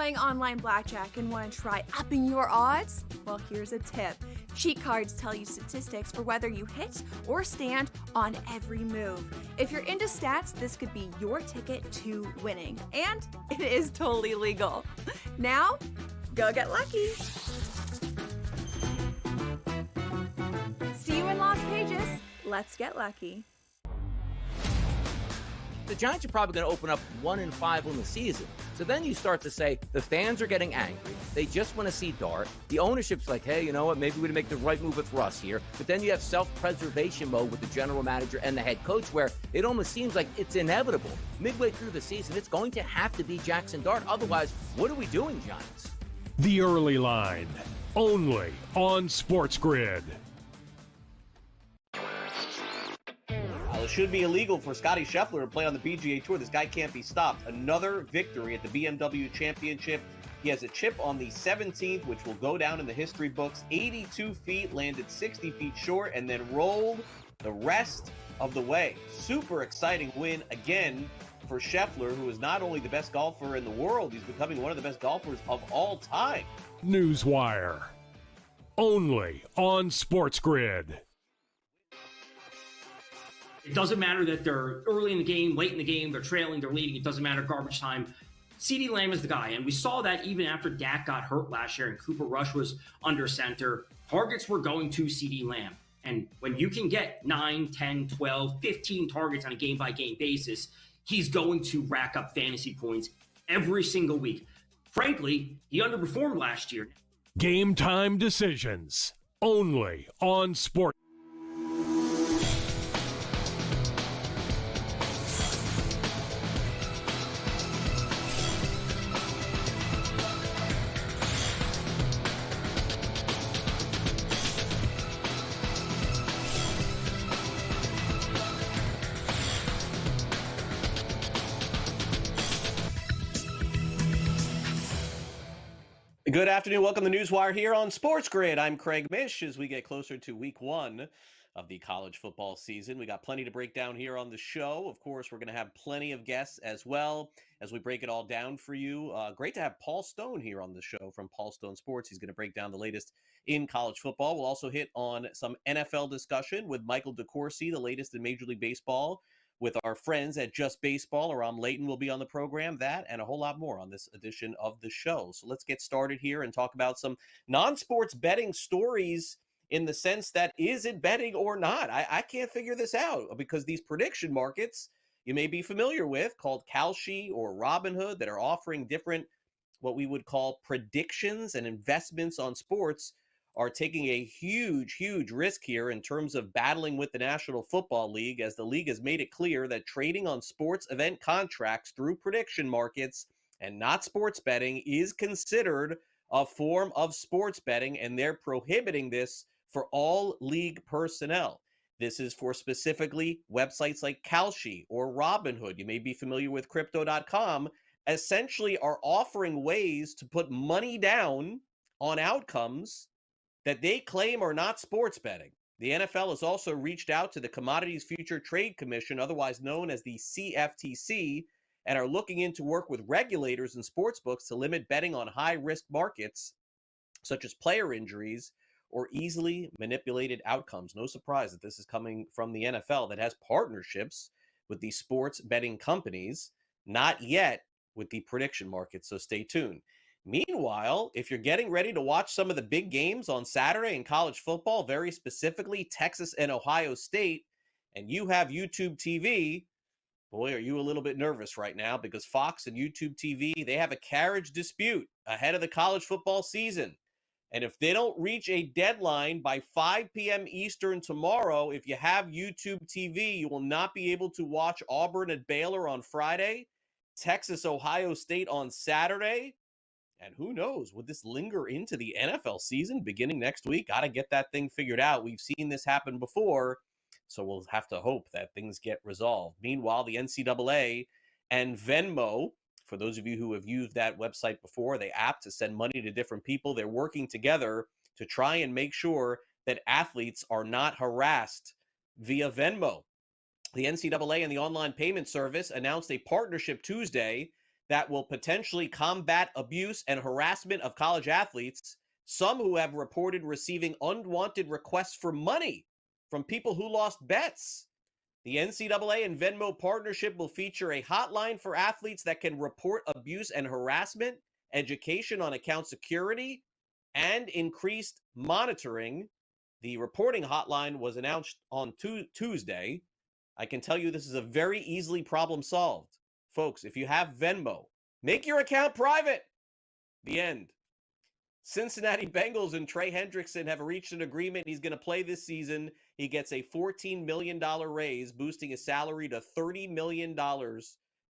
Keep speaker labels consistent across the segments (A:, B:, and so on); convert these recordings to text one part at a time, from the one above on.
A: playing online blackjack and want to try upping your odds? Well, here's a tip. Cheat cards tell you statistics for whether you hit or stand on every move. If you're into stats, this could be your ticket to winning. And it is totally legal. Now, go get lucky. See you in Las Vegas. Let's get lucky.
B: The Giants are probably going to open up 1-5 on the season. So then you start to say the fans are getting angry. They just want to see Dart. The ownership's like, hey, you know what? Maybe we'd make the right move with Russ here. But then you have self-preservation mode with the general manager and the head coach where it almost seems like it's inevitable. Midway through the season, it's going to have to be Jackson Dart. Otherwise, what are we doing, Giants?
C: The Early Line, only on SportsGrid.
D: It should be illegal for Scottie Scheffler to play on the PGA Tour. This guy can't be stopped. Another victory at the BMW Championship. He has a chip on the 17th, which will go down in the history books. 82 feet, landed 60 feet short, and then rolled the rest of the way. Super exciting win again for Scheffler, who is not only the best golfer in the world, he's becoming one of the best golfers of all time.
C: NewsWire, only on SportsGrid.
E: It doesn't matter that they're early in the game, late in the game, they're trailing, they're leading. It doesn't matter, garbage time. CeeDee Lamb is the guy, and we saw that even after Dak got hurt last year and Cooper Rush was under center. Targets were going to CeeDee Lamb. And when you can get 9, 10, 12, 15 targets on a game-by-game basis, he's going to rack up fantasy points every single week. Frankly, he underperformed last year.
C: Game time decisions, only on Sport.
D: Good afternoon. Welcome to NewsWire here on SportsGrid. I'm Craig Mish. As we get closer to week one of the college football season, we got plenty to break down here on the show. Of course, we're going to have plenty of guests as well as we break it all down for you. Great to have Paul Stone here on the show from Paul Stone Sports. He's going to break down the latest in college football. We'll also hit on some NFL discussion with Michael DeCourcy, the latest in Major League Baseball. With our friends at Just Baseball, Aram Layton will be on the program. That and a whole lot more on this edition of the show. So let's get started here and talk about some non-sports betting stories in the sense that is it betting or not? I can't figure this out because these prediction markets you may be familiar with called Kalshi or Robinhood that are offering different what we would call predictions and investments on sports are taking a huge risk here in terms of battling with the National Football League, as the league has made it clear that trading on sports event contracts through prediction markets and not sports betting is considered a form of sports betting, and they're prohibiting this for all league personnel. This is for specifically websites like Kalshi or Robinhood. You may be familiar with Crypto.com. Essentially are offering ways to put money down on outcomes that they claim are not sports betting. The NFL has also reached out to the Commodities Future Trade Commission, otherwise known as the CFTC, and are looking into work with regulators and sportsbooks to limit betting on high-risk markets, such as player injuries or easily manipulated outcomes. No surprise that this is coming from the NFL that has partnerships with the sports betting companies, not yet with the prediction market, so stay tuned. Meanwhile, if you're getting ready to watch some of the big games on Saturday in college football, very specifically Texas and Ohio State, and you have YouTube TV, boy, are you a little bit nervous right now because Fox and YouTube TV, they have a carriage dispute ahead of the college football season. And if they don't reach a deadline by 5 p.m. Eastern tomorrow, if you have YouTube TV, you will not be able to watch Auburn at Baylor on Friday, Texas, Ohio State on Saturday. And who knows, would this linger into the NFL season beginning next week? Got to get that thing figured out. We've seen this happen before, so we'll have to hope that things get resolved. Meanwhile, the NCAA and Venmo, for those of you who have used that website before, the app to send money to different people, they're working together to try and make sure that athletes are not harassed via Venmo. The NCAA and the online payment service announced a partnership Tuesday that will potentially combat abuse and harassment of college athletes, some who have reported receiving unwanted requests for money from people who lost bets. The NCAA and Venmo partnership will feature a hotline for athletes that can report abuse and harassment, education on account security, and increased monitoring. The reporting hotline was announced on Tuesday. I can tell you this is a very easily problem solved. Folks, if you have Venmo, make your account private. The end. Cincinnati Bengals and Trey Hendrickson have reached an agreement. He's going to play this season. He gets a $14 million raise, boosting his salary to $30 million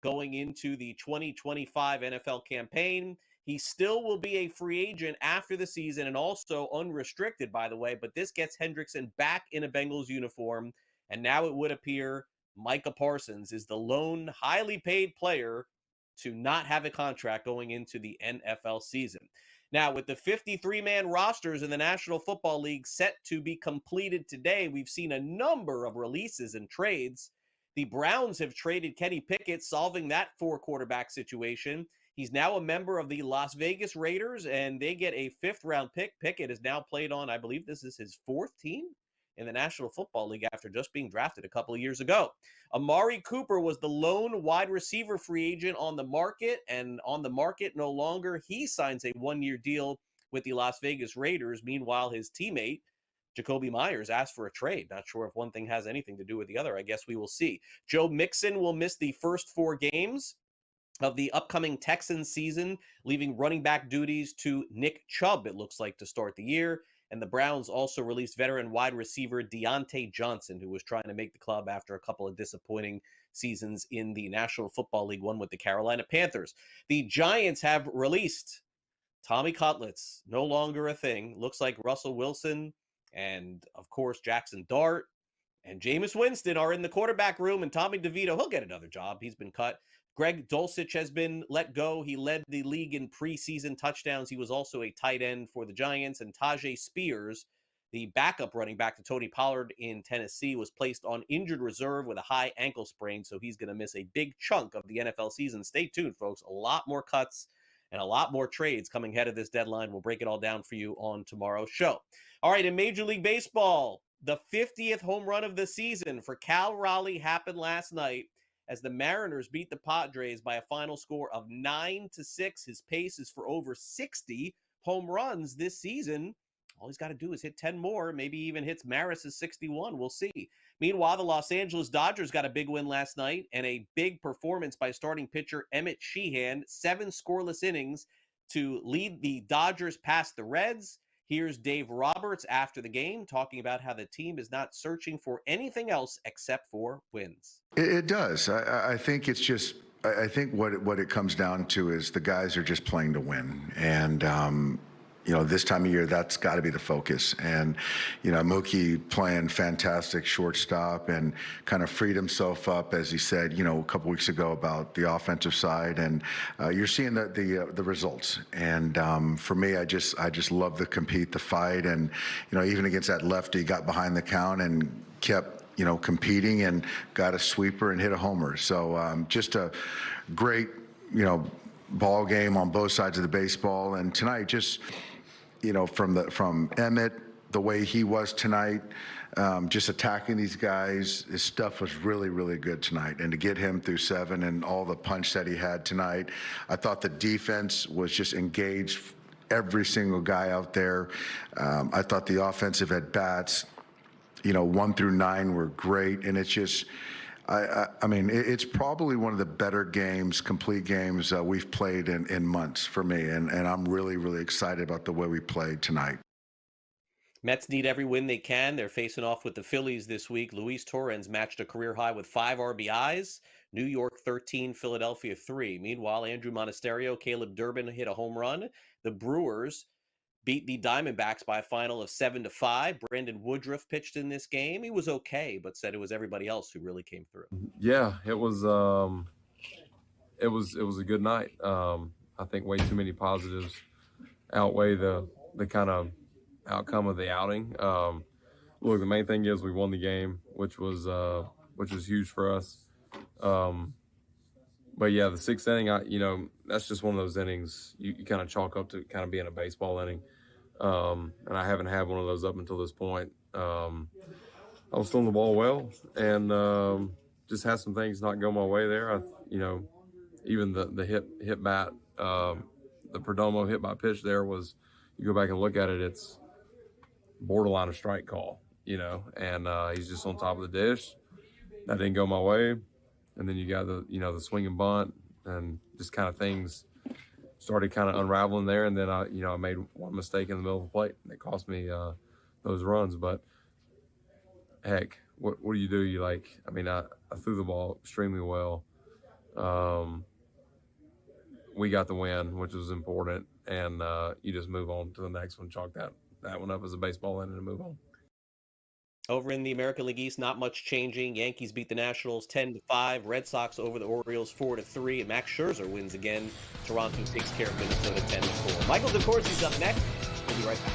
D: going into the 2025 NFL campaign. He still will be a free agent after the season and also unrestricted, by the way, but this gets Hendrickson back in a Bengals uniform. And now it would appear Micah Parsons is the lone highly paid player to not have a contract going into the NFL season. Now, with the 53-man rosters in the National Football League set to be completed today, we've seen a number of releases and trades. The Browns have traded Kenny Pickett, solving that four-quarterback situation. He's now a member of the Las Vegas Raiders, and they get a fifth-round pick. Pickett has now played on, I believe this is his fourth team in the National Football League after just being drafted a couple of years ago. Amari Cooper was the lone wide receiver free agent on the market, and on the market no longer. He signs a one-year deal with the Las Vegas Raiders. Meanwhile, his teammate, Jacoby Myers, asked for a trade. Not sure if one thing has anything to do with the other. I guess we will see. Joe Mixon will miss the first 4 games of the upcoming Texans season, leaving running back duties to Nick Chubb, it looks like, to start the year. And the Browns also released veteran wide receiver Deontay Johnson, who was trying to make the club after a couple of disappointing seasons in the National Football League, one with the Carolina Panthers. The Giants have released Tommy Cutlets, no longer a thing. Looks like Russell Wilson and, of course, Jackson Dart and Jameis Winston are in the quarterback room, and Tommy DeVito, he'll get another job. He's been cut. Greg Dulcich has been let go. He led the league in preseason touchdowns. He was also a tight end for the Giants. And Tajay Spears, the backup running back to Tony Pollard in Tennessee, was placed on injured reserve with a high ankle sprain, so he's going to miss a big chunk of the NFL season. Stay tuned, folks. A lot more cuts and a lot more trades coming ahead of this deadline. We'll break it all down for you on tomorrow's show. All right, in Major League Baseball, the 50th home run of the season for Cal Raleigh happened last night as the Mariners beat the Padres by a final score of 9-6. His pace is for over 60 home runs this season. All he's got to do is hit 10 more, maybe even hits Maris's 61. We'll see. Meanwhile, the Los Angeles Dodgers got a big win last night and a big performance by starting pitcher Emmett Sheehan, 7 scoreless innings to lead the Dodgers past the Reds. Here's Dave Roberts after the game talking about how the team is not searching for anything else except for wins.
F: It does. I think it's just, I think what it comes down to is the guys are just playing to win. And, this time of year, that's got to be the focus. And, Mookie playing fantastic shortstop and kind of freed himself up, as he said, a couple weeks ago about the offensive side. And you're seeing the results. And for me, I just love the compete, the fight. And, even against that lefty, got behind the count and kept, competing and got a sweeper and hit a homer. So just a great, ball game on both sides of the baseball. And tonight, just, from Emmett, the way he was tonight, just attacking these guys, his stuff was really, really good tonight. And to get him through 7 and all the punch that he had tonight, I thought the defense was just engaged, every single guy out there. I thought the offensive at-bats, 1 through 9 were great. And it's just, I mean, it's probably one of the better games, complete games we've played in months for me. And I'm really, really excited about the way we played tonight.
D: Mets need every win they can. They're facing off with the Phillies this week. Luis Torrens matched a career high with 5 RBIs. New York 13, Philadelphia 3. Meanwhile, Andrew Monasterio, Caleb Durbin hit a home run. The Brewers beat the Diamondbacks by a final of 7-5. Brandon Woodruff pitched in this game. He was okay, but said it was everybody else who really came through.
G: Yeah, it was a good night. I think way too many positives outweigh the kind of outcome of the outing. Look, the main thing is we won the game, which was huge for us. But yeah, the sixth inning, that's just one of those innings you kind of chalk up to kind of being a baseball inning. And I haven't had one of those up until this point. I was throwing the ball well, and just had some things not go my way there. Even the hit bat, the Perdomo hit by pitch there was, you go back and look at it, it's borderline a strike call, and he's just on top of the dish. That didn't go my way. And then you got the swing and bunt, and just kind of things started kind of unraveling there. And then I made one mistake in the middle of the plate, and it cost me those runs. But heck, what do you do? I threw the ball extremely well. We got the win, which was important, and you just move on to the next one. Chalk that one up as a baseball inning and move on.
D: Over in the American League East, not much changing. Yankees beat the Nationals 10-5. Red Sox over the Orioles 4-3. And Max Scherzer wins again. Toronto takes care of Minnesota 10-4. Michael DeCourcy's up next. We'll be right back.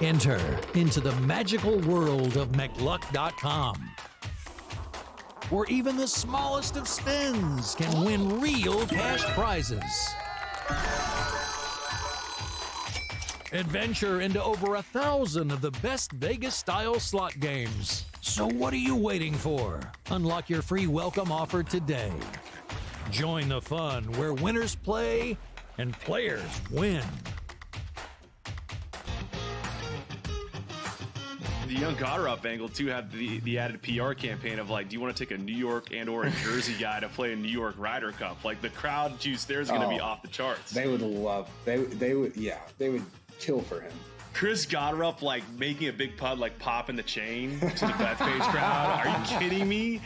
H: Enter into the magical world of McLuck.com, where even the smallest of spins can win real cash prizes. Adventure into over 1,000 of the best Vegas-style slot games. So what are you waiting for? Unlock your free welcome offer today. Join the fun where winners play and players win.
I: The Young Goddard angle too had the added PR campaign of do you want to take a New York and or a Jersey guy to play a New York Ryder Cup? The crowd juice there is going to be off the charts.
J: They would love. They would kill for him.
I: Chris Goddard making a big putt, popping the chain to the Bethpage crowd. Are you kidding me?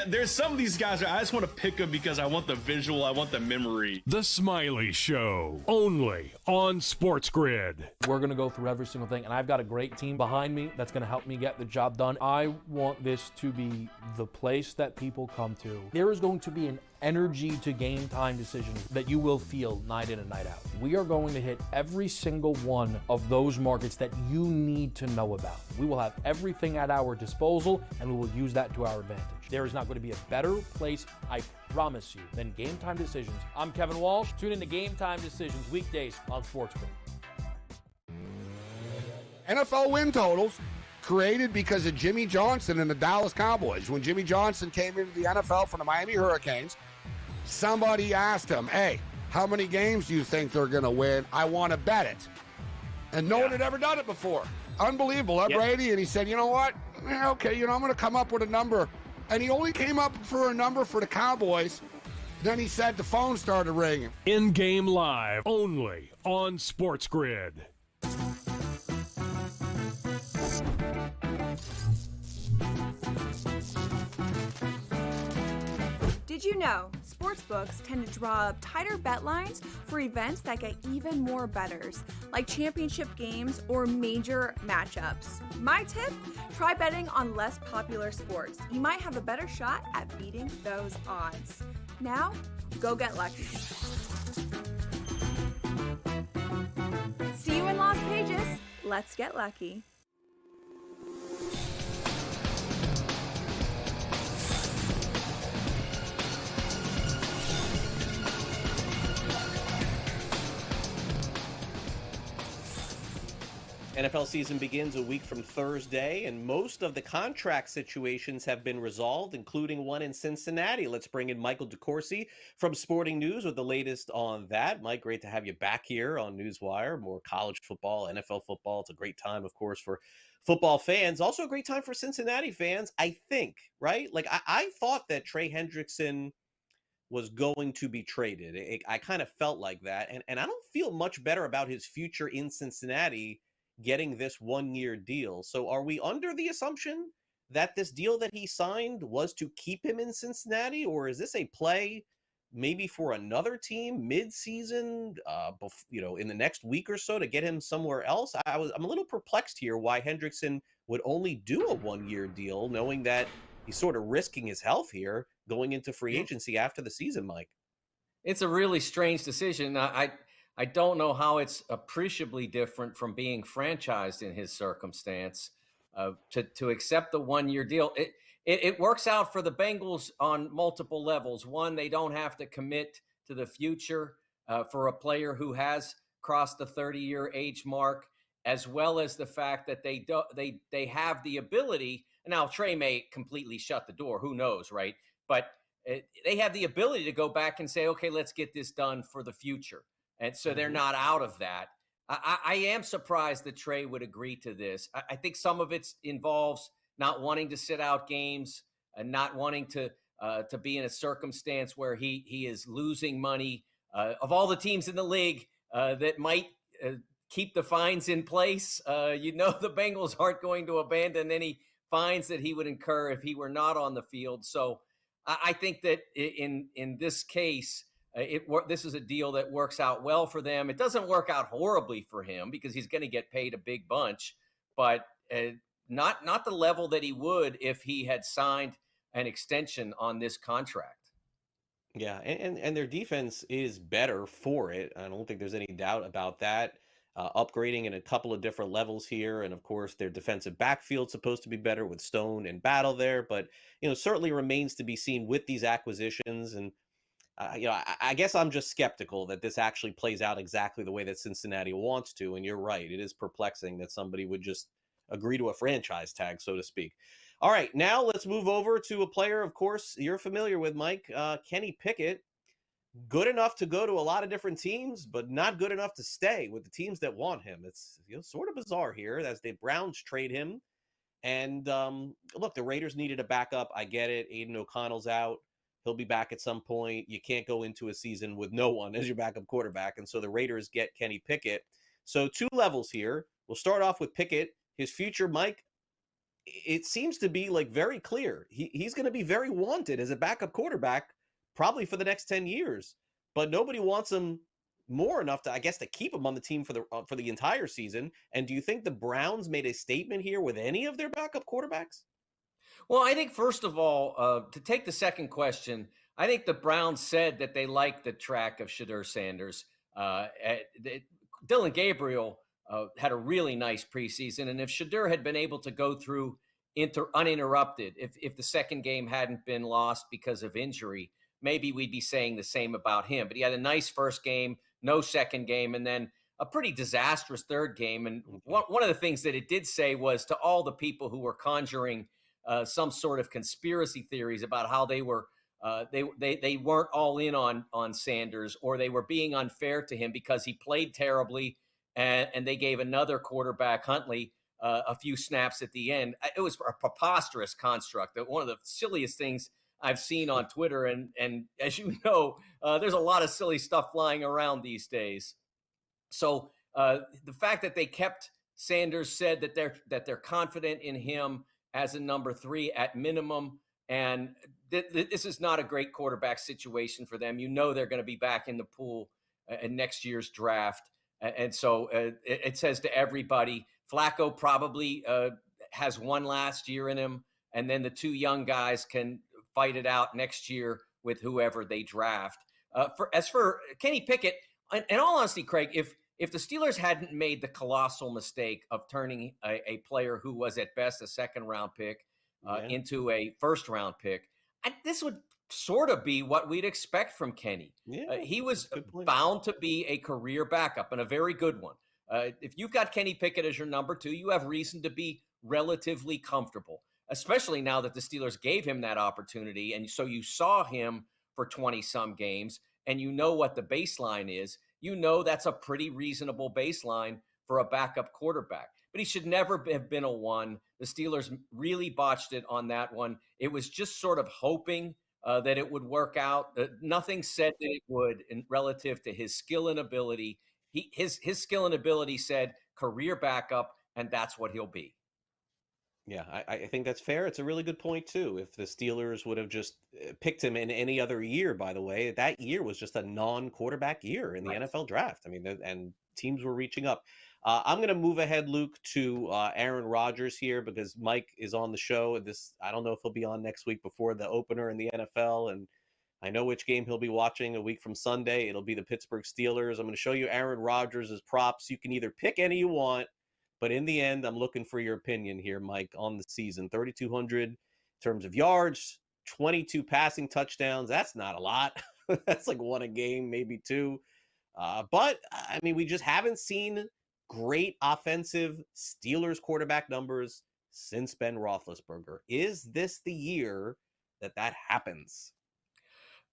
I: There's some of these guys I just want to pick them because I want the visual, I want the memory.
C: The Smiley Show, only on SportsGrid.
K: We're going to go through every single thing, and I've got a great team behind me that's going to help me get the job done. I want this to be the place that people come to. There is going to be an energy to game time decisions that you will feel night in and night out. We are going to hit every single one of those markets that you need to know about. We will have everything at our disposal, and we will use that to our advantage. There is not going to be a better place, I promise you, than Game Time Decisions. I'm Kevin Walsh. Tune in to Game Time Decisions weekdays on SportsGrid.
L: NFL win totals created because of Jimmy Johnson and the Dallas Cowboys. When Jimmy Johnson came into the NFL from the Miami Hurricanes, somebody asked him, hey, how many games do you think they're going to win? I want to bet it. And no one had ever done it before. Unbelievable, huh, Brady? And he said, you know what? Okay, I'm going to come up with a number. And he only came up for a number for the Cowboys. Then he said the phone started ringing.
C: In-game live, only on SportsGrid.
A: Did you know sportsbooks tend to draw up tighter bet lines for events that get even more bettors, like championship games or major matchups? My tip? Try betting on less popular sports. You might have a better shot at beating those odds. Now, go get lucky. See you in Las Vegas. Let's get lucky.
D: NFL season begins a week from Thursday, and most of the contract situations have been resolved, including one in Cincinnati. Let's bring in Michael DeCourcy from Sporting News with the latest on that. Mike, great to have you back here on NewsWire. More college football, NFL football. It's a great time, of course, for football fans. Also a great time for Cincinnati fans, I think, right? I thought that Trey Hendrickson was going to be traded. I kind of felt like that, and I don't feel much better about his future in Cincinnati getting this 1-year deal. So are we under the assumption that this deal that he signed was to keep him in Cincinnati, or is this a play maybe for another team mid-season, in the next week or so to get him somewhere else? I'm a little perplexed here why Hendrickson would only do a one-year deal, knowing that he's sort of risking his health here going into free agency after the season, Mike.
M: It's a really strange decision. I don't know how it's appreciably different from being franchised in his circumstance. To accept the 1-year deal, it works out for the Bengals on multiple levels. One, they don't have to commit to the future for a player who has crossed the 30-year age mark, as well as the fact that they have the ability. Now, Trey may completely shut the door. Who knows, right? But they have the ability to go back and say, okay, let's get this done for the future. And so they're not out of that. I am surprised that Trey would agree to this. I think some of it involves not wanting to sit out games and not wanting to be in a circumstance where he is losing money. Of all the teams in the league that might keep the fines in place, the Bengals aren't going to abandon any fines that he would incur if he were not on the field. So I think that in this case, this is a deal that works out well for them. It doesn't work out horribly for him because he's going to get paid a big bunch, but not the level that he would if he had signed an extension on this contract.
D: Yeah, and their defense is better for it. I don't think there's any doubt about that. Upgrading in a couple of different levels here, and of course their defensive backfield's supposed to be better with Stone and Battle there, but certainly remains to be seen with these acquisitions. And I guess I'm just skeptical that this actually plays out exactly the way that Cincinnati wants to. And you're right, it is perplexing that somebody would just agree to a franchise tag, so to speak. All right, now let's move over to a player, of course, you're familiar with, Mike, Kenny Pickett. Good enough to go to a lot of different teams, but not good enough to stay with the teams that want him. It's sort of bizarre here as the Browns trade him. And look, the Raiders needed a backup. I get it. Aiden O'Connell's out. He'll be back at some point. You can't go into a season with no one as your backup quarterback. And so the Raiders get Kenny Pickett. So 2 levels here. We'll start off with Pickett. His future, Mike, it seems to be very clear. He's going to be very wanted as a backup quarterback probably for the next 10 years. But nobody wants him more enough to, I guess, to keep him on the team for the entire season. And do you think the Browns made a statement here with any of their backup quarterbacks?
M: Well, I think, first of all, to take the second question, I think the Browns said that they liked the track of Shedeur Sanders. Dylan Gabriel had a really nice preseason, and if Shedeur had been able to go through uninterrupted, if the second game hadn't been lost because of injury, maybe we'd be saying the same about him. But he had a nice first game, no second game, and then a pretty disastrous third game. And one of the things that it did say was to all the people who were conjuring some sort of conspiracy theories about how they were they weren't all in on Sanders, or they were being unfair to him because he played terribly, and they gave another quarterback, Huntley, a few snaps at the end. It was a preposterous construct. One of the silliest things I've seen on Twitter, and as you know, there's a lot of silly stuff flying around these days. So the fact that they kept Sanders, said that they're confident in him as a number 3 at minimum. And this is not a great quarterback situation for them. They're going to be back in the pool in next year's draft. And so it says to everybody, Flacco probably has one last year in him. And then the 2 young guys can fight it out next year with whoever they draft. As for Kenny Pickett, in all honesty, Craig, if the Steelers hadn't made the colossal mistake of turning a player who was at best a second-round pick into a first-round pick, this would sort of be what we'd expect from Kenny. He was bound to be a career backup, and a very good one. If you've got Kenny Pickett as your number 2, you have reason to be relatively comfortable, especially now that the Steelers gave him that opportunity. And so you saw him for 20-some games, and what the baseline is. That's a pretty reasonable baseline for a backup quarterback. But he should never have been a 1. The Steelers really botched it on that one. It was just sort of hoping that it would work out. Nothing said that it would relative to his skill and ability. His skill and ability said career backup, and that's what he'll be.
D: Yeah, I think that's fair. It's a really good point, too. If the Steelers would have just picked him in any other year, by the way, that year was just a non-quarterback year in the
M: Right.
D: NFL draft. I mean, and teams were reaching up. I'm going to move ahead, Luke, to Aaron Rodgers here because Mike is on the show. I don't know if he'll be on next week before the opener in the NFL, and I know which game he'll be watching a week from Sunday. It'll be the Pittsburgh Steelers. I'm going to show you Aaron Rodgers' props. You can either pick any you want. But in the end, I'm looking for your opinion here, Mike, on the season. 3,200 in terms of yards, 22 passing touchdowns. That's not a lot. That's like one a game, maybe two. But, I mean, we just haven't seen great offensive Steelers quarterback numbers since Ben Roethlisberger. Is this the year that happens?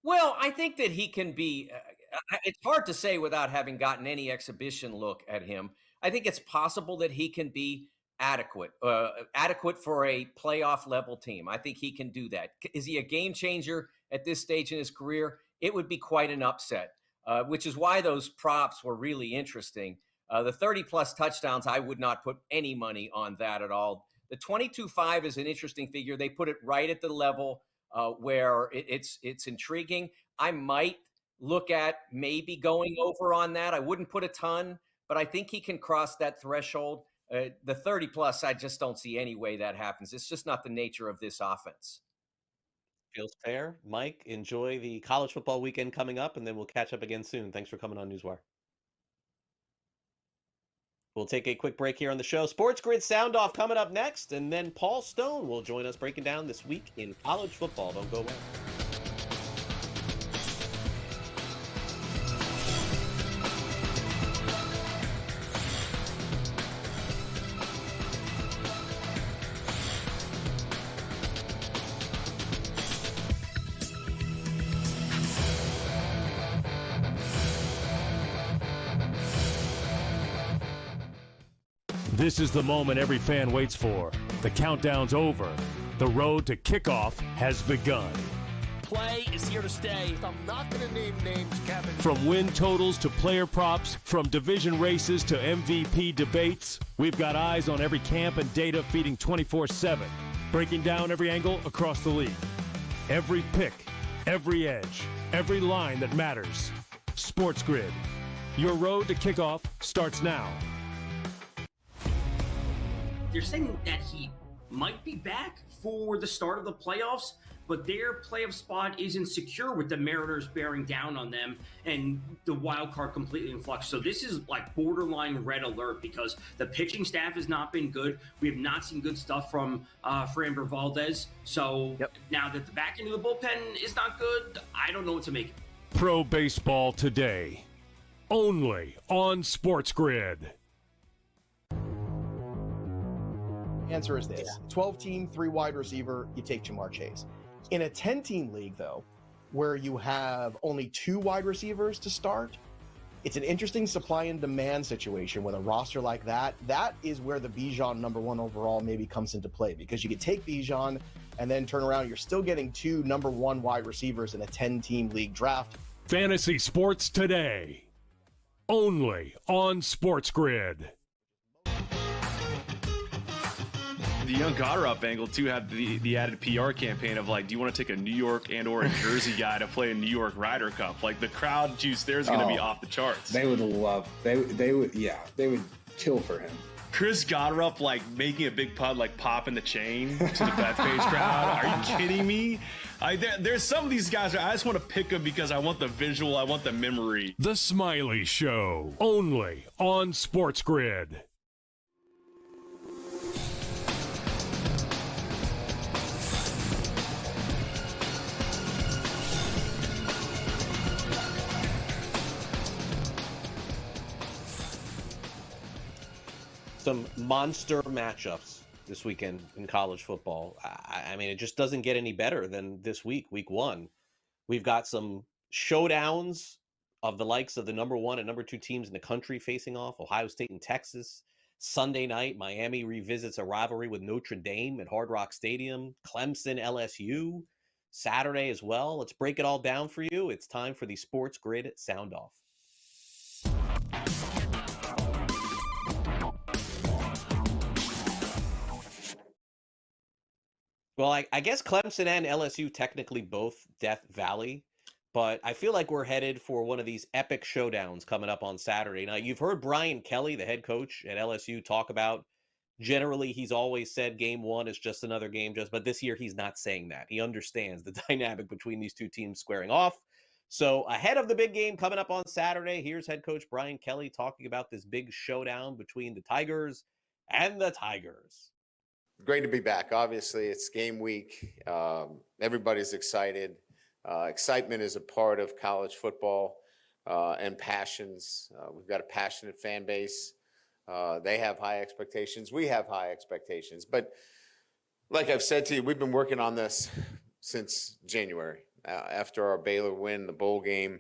M: Well, I think that he can be. It's hard to say without having gotten any exhibition look at him. I think it's possible that he can be adequate for a playoff level team. I think he can do that. Is he a game changer at this stage in his career? It would be quite an upset, which is why those props were really interesting. The 30-plus touchdowns, I would not put any money on that at all. The 22.5 is an interesting figure. They put it right at the level where it's intriguing. I might look at maybe going over on that. I wouldn't put a ton, but I think he can cross that threshold. The 30-plus, I just don't see any way that happens. It's just not the nature of this offense.
D: Feels fair. Mike, enjoy the college football weekend coming up, and then we'll catch up again soon. Thanks for coming on NewsWire. We'll take a quick break here on the show. SportsGrid Sound Off coming up next, and then Paul Stone will join us breaking down this week in college football. Don't go away.
C: This is the moment every fan waits for. The countdown's over. The road to kickoff has begun.
N: Play is here to stay.
L: I'm not going to name names, Kevin.
C: From win totals to player props, from division races to MVP debates, we've got eyes on every camp and data feeding 24/7, breaking down every angle across the league. Every pick, every edge, every line that matters. SportsGrid. Your road to kickoff starts now.
E: They're saying that he might be back for the start of the playoffs, but their playoff spot isn't secure with the Mariners bearing down on them and the wild card completely in flux. So this is like borderline red alert because the pitching staff has not been good. We have not seen good stuff from Framber Valdez. So now that the back end of the bullpen is not good, I don't know what to make of it.
C: Pro Baseball Today. Only on SportsGrid.
O: Answer is this. 12-team, 3 wide receiver, you take Jamar Chase. In a 10-team league, though, where you have only 2 wide receivers to start, it's an interesting supply and demand situation with a roster like that. That is where the Bijan number 1 overall maybe comes into play because you could take Bijan and then turn around. You're still getting 2 number 1 wide receivers in a 10-team league draft.
C: Fantasy Sports Today. Only on SportsGrid.
I: The young Goddard angle too had the added PR campaign of like, do you want to take a New York and or a Jersey guy to play a New York Ryder Cup? Like the crowd juice there is going to be off the charts.
J: They would love. They would kill for him.
I: Chris Goddard like making a big putt, like popping the chain to the Bethpage crowd. Are you kidding me? There's some of these guys I just want to pick them because I want the visual, I want the memory.
C: The Smiley Show. Only on SportsGrid.
D: Some monster matchups this weekend in college football. I mean, it just doesn't get any better than this week 1. We've got some showdowns of the likes of the number 1 and number 2 teams in the country facing off, Ohio State and Texas. Sunday night, Miami revisits a rivalry with Notre Dame at Hard Rock Stadium. Clemson, LSU. Saturday as well. Let's break it all down for you. It's time for the SportsGrid Sound Off. Well, I guess Clemson and LSU technically both Death Valley, but I feel like we're headed for one of these epic showdowns coming up on Saturday. Now, you've heard Brian Kelly, the head coach at LSU, talk about generally he's always said game one is just another game, but this year he's not saying that. He understands the dynamic between these two teams squaring off. So ahead of the big game coming up on Saturday, here's head coach Brian Kelly talking about this big showdown between the Tigers and the Tigers.
P: Great to be back. Obviously, it's game week. Everybody's excited. Excitement is a part of college football and passions. We've got a passionate fan base. They have high expectations. We have high expectations. But like I've said to you, we've been working on this since January. After our Baylor win, the bowl game,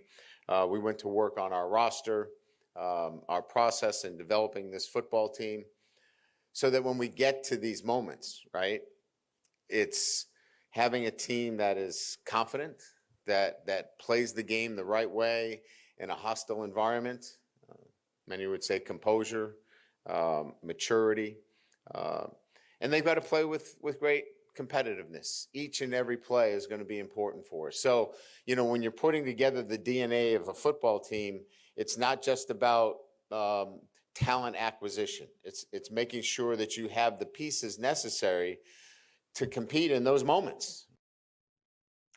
P: we went to work on our roster, our process in developing this football team, so that when we get to these moments, right, it's having a team that is confident, that plays the game the right way in a hostile environment. Many would say composure, maturity, and they've got to play with great competitiveness. Each and every play is going to be important for us. So, when you're putting together the DNA of a football team, it's not just about talent acquisition. It's making sure that you have the pieces necessary to compete in those moments.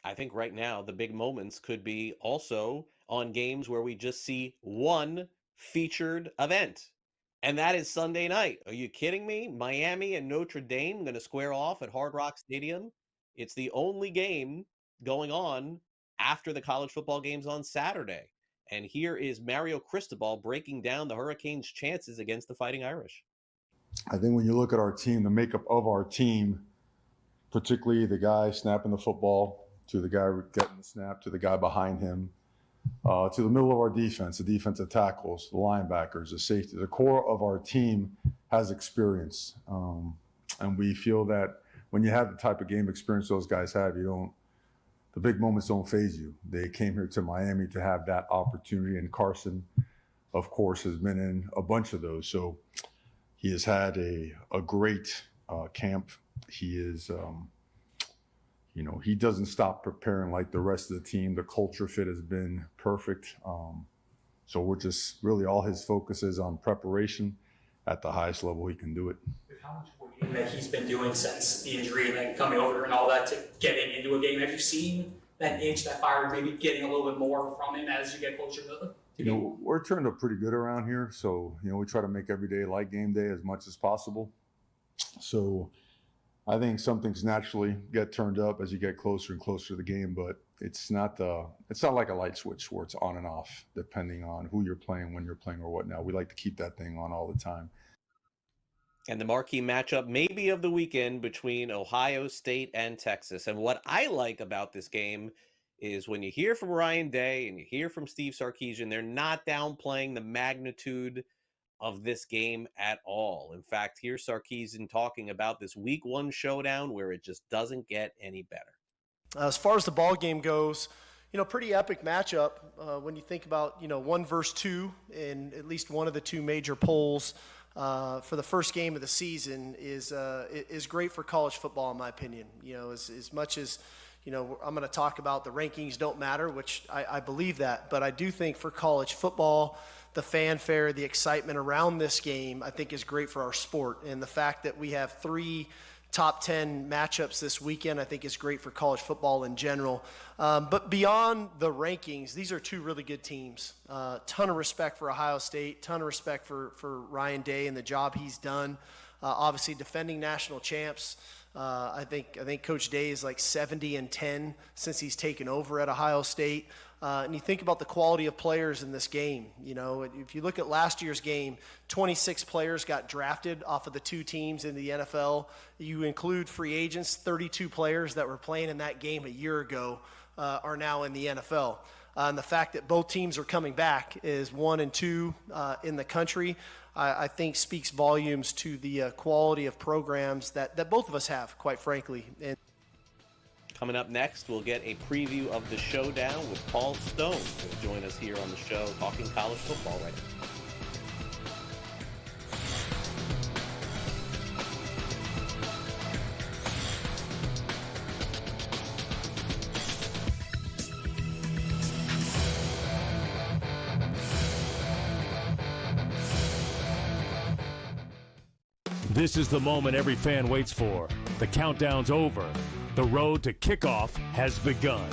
D: I think right now the big moments could be also on games where we just see one featured event. And that is Sunday night. Are you kidding me? Miami and Notre Dame going to square off at Hard Rock Stadium. It's the only game going on after the college football games on Saturday. And here is Mario Cristobal breaking down the Hurricanes' chances against the Fighting Irish.
Q: I think when you look at our team, the makeup of our team, particularly the guy snapping the football, to the guy getting the snap, to the guy behind him, to the middle of our defense, the defensive tackles, the linebackers, the safety. The core of our team has experience. And we feel that when you have the type of game experience those guys have, the big moments don't faze you. They came here to Miami to have that opportunity. And Carson, of course, has been in a bunch of those. So he has had a great camp. He is, he doesn't stop preparing like the rest of the team. The culture fit has been perfect. So we're just really, all his focus is on preparation at the highest level he can do it.
R: How much working that he's been doing since the injury and then coming over and all that to getting into a game, have you seen that itch, that fire maybe getting a little bit more from him as you get closer to the game?
Q: We're turned up pretty good around here. So, we try to make every day like game day as much as possible. So I think some things naturally get turned up as you get closer and closer to the game, but it's not like a light switch where it's on and off depending on who you're playing, when you're playing, or whatnot. We like to keep that thing on all the time.
D: And the marquee matchup maybe of the weekend between Ohio State and Texas. And what I like about this game is when you hear from Ryan Day and you hear from Steve Sarkisian, they're not downplaying the magnitude of this game at all. In fact, here's Sarkisian talking about this week one showdown where it just doesn't get any better.
S: As far as the ball game goes, pretty epic matchup when you think about, 1 versus 2 in at least one of the two major polls for the first game of the season is great for college football, in my opinion. As much as, I'm going to talk about the rankings don't matter, which I believe that, but I do think for college football, the fanfare, the excitement around this game, I think is great for our sport. And the fact that we have 3 top 10 matchups this weekend, I think is great for college football in general. But beyond the rankings, these are 2 really good teams. Ton of respect for Ohio State, ton of respect for Ryan Day and the job he's done. Obviously defending national champs. I think Coach Day is like 70-10 since he's taken over at Ohio State. And you think about the quality of players in this game. If you look at last year's game, 26 players got drafted off of the 2 teams in the NFL. You include free agents, 32 players that were playing in that game a year ago are now in the NFL. And the fact that both teams are coming back is 1 and 2 in the country, I think speaks volumes to the quality of programs that both of us have, quite frankly. And
D: coming up next, we'll get a preview of the showdown with Paul Stone, who will join us here on the show talking college football right now.
C: This is the moment every fan waits for. The countdown's over. The road to kickoff has begun.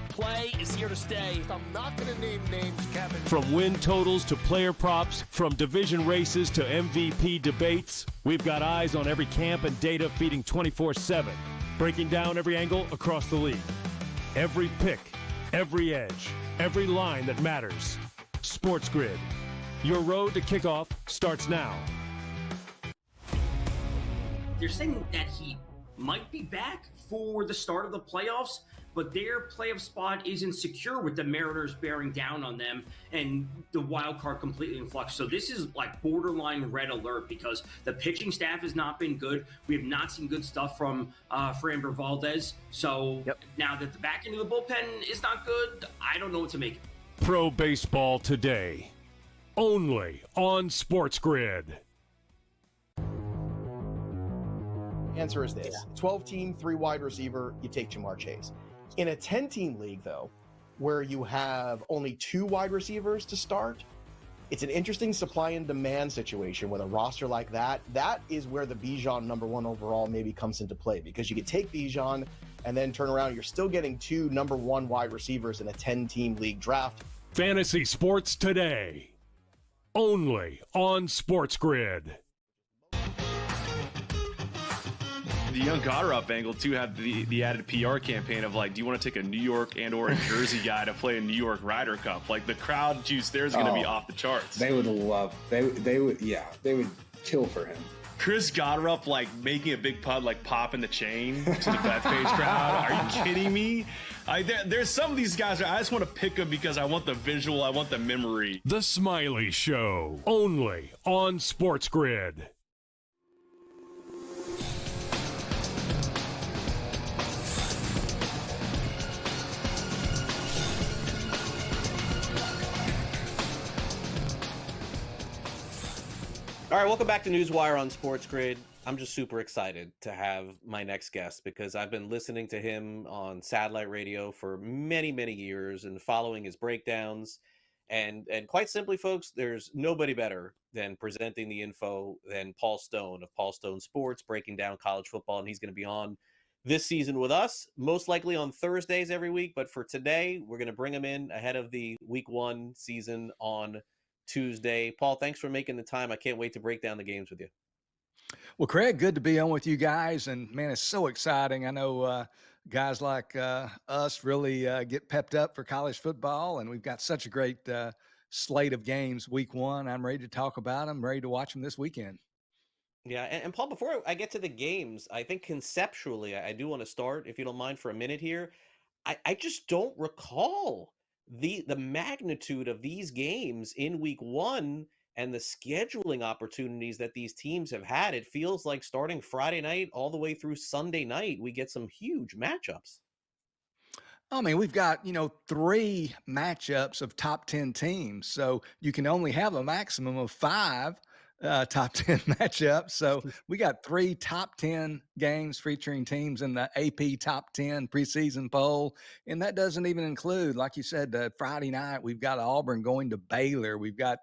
N: Play is here to stay.
L: I'm not going to name names, Kevin.
C: From win totals to player props, from division races to MVP debates, we've got eyes on every camp and data feeding 24/7, breaking down every angle across the league. Every pick, every edge, every line that matters. SportsGrid. Your road to kickoff starts now.
E: They're saying that he might be back for the start of the playoffs, but their playoff spot isn't secure with the Mariners bearing down on them and the wild card completely in flux. So this is like borderline red alert because the pitching staff has not been good. We have not seen good stuff from Framber Valdez. So now that the back end of the bullpen is not good, I don't know what to make.
C: Pro Baseball Today, only on SportsGrid.
O: Answer is this. 12-team, 3 wide receiver, you take Jamar Chase. In a 10-team league, though, where you have only 2 wide receivers to start, it's an interesting supply and demand situation with a roster like that. That is where the Bijan number 1 overall maybe comes into play, because you could take Bijan and then turn around. You're still getting 2 number 1 wide receivers in a 10-team league draft.
C: Fantasy Sports Today, only on SportsGrid.
I: The young Goddard angle too had the added PR campaign of like, do you want to take a New York and or a Jersey guy to play a New York Ryder Cup? Like the crowd juice there is going to be off the charts.
J: They would love. They would kill for him.
I: Chris Goddard like making a big putt, like popping the chain to the Bethpage crowd. Are you kidding me? There's some of these guys I just want to pick them because I want the visual, I want the memory.
C: The Smiley Show, only on SportsGrid.
D: All right, welcome back to NewsWire on SportsGrid. I'm just super excited to have my next guest because I've been listening to him on satellite radio for many, many years and following his breakdowns. And quite simply, folks, there's nobody better than presenting the info than Paul Stone of Paul Stone Sports, breaking down college football. And he's going to be on this season with us, most likely on Thursdays every week. But for today, we're going to bring him in ahead of the Week 1 season on Tuesday. Paul, thanks for making the time. I can't wait to break down the games with you.
T: Well, Craig, good to be on with you guys. And man, it's so exciting. I know guys like us really get pepped up for college football, and we've got such a great slate of games Week 1. I'm ready to talk about them, ready to watch them this weekend.
D: Yeah, and Paul, before I get to the games, I think conceptually, I do want to start, if you don't mind, for a minute here. I just don't recall the magnitude of these games in Week 1 and the scheduling opportunities that these teams have had. It feels like starting Friday night all the way through Sunday night, we get some huge matchups.
T: I mean, we've got, 3 matchups of top 10 teams. So you can only have a maximum of 5 top 10 matchups. So we got 3 top 10 games featuring teams in the AP top 10 preseason poll. And that doesn't even include, like you said, Friday night, we've got Auburn going to Baylor. We've got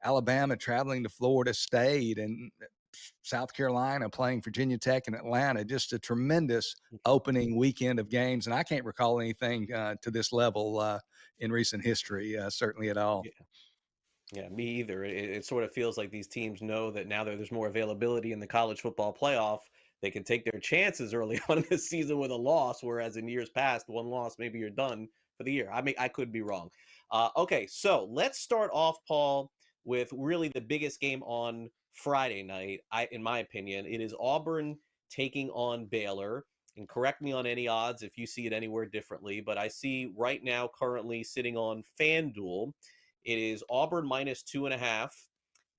T: Alabama traveling to Florida State, and South Carolina playing Virginia Tech and Atlanta. Just a tremendous opening weekend of games. And I can't recall anything to this level in recent history, certainly at all.
D: Yeah, me either. It sort of feels like these teams know that now that there's more availability in the college football playoff, they can take their chances early on in the season with a loss, whereas in years past, 1 loss, maybe you're done for the year. I mean, I could be wrong. Okay, so let's start off, Paul, with really the biggest game on Friday night. In my opinion, it is Auburn taking on Baylor. And correct me on any odds if you see it anywhere differently, but I see right now currently sitting on FanDuel, it is Auburn minus 2.5,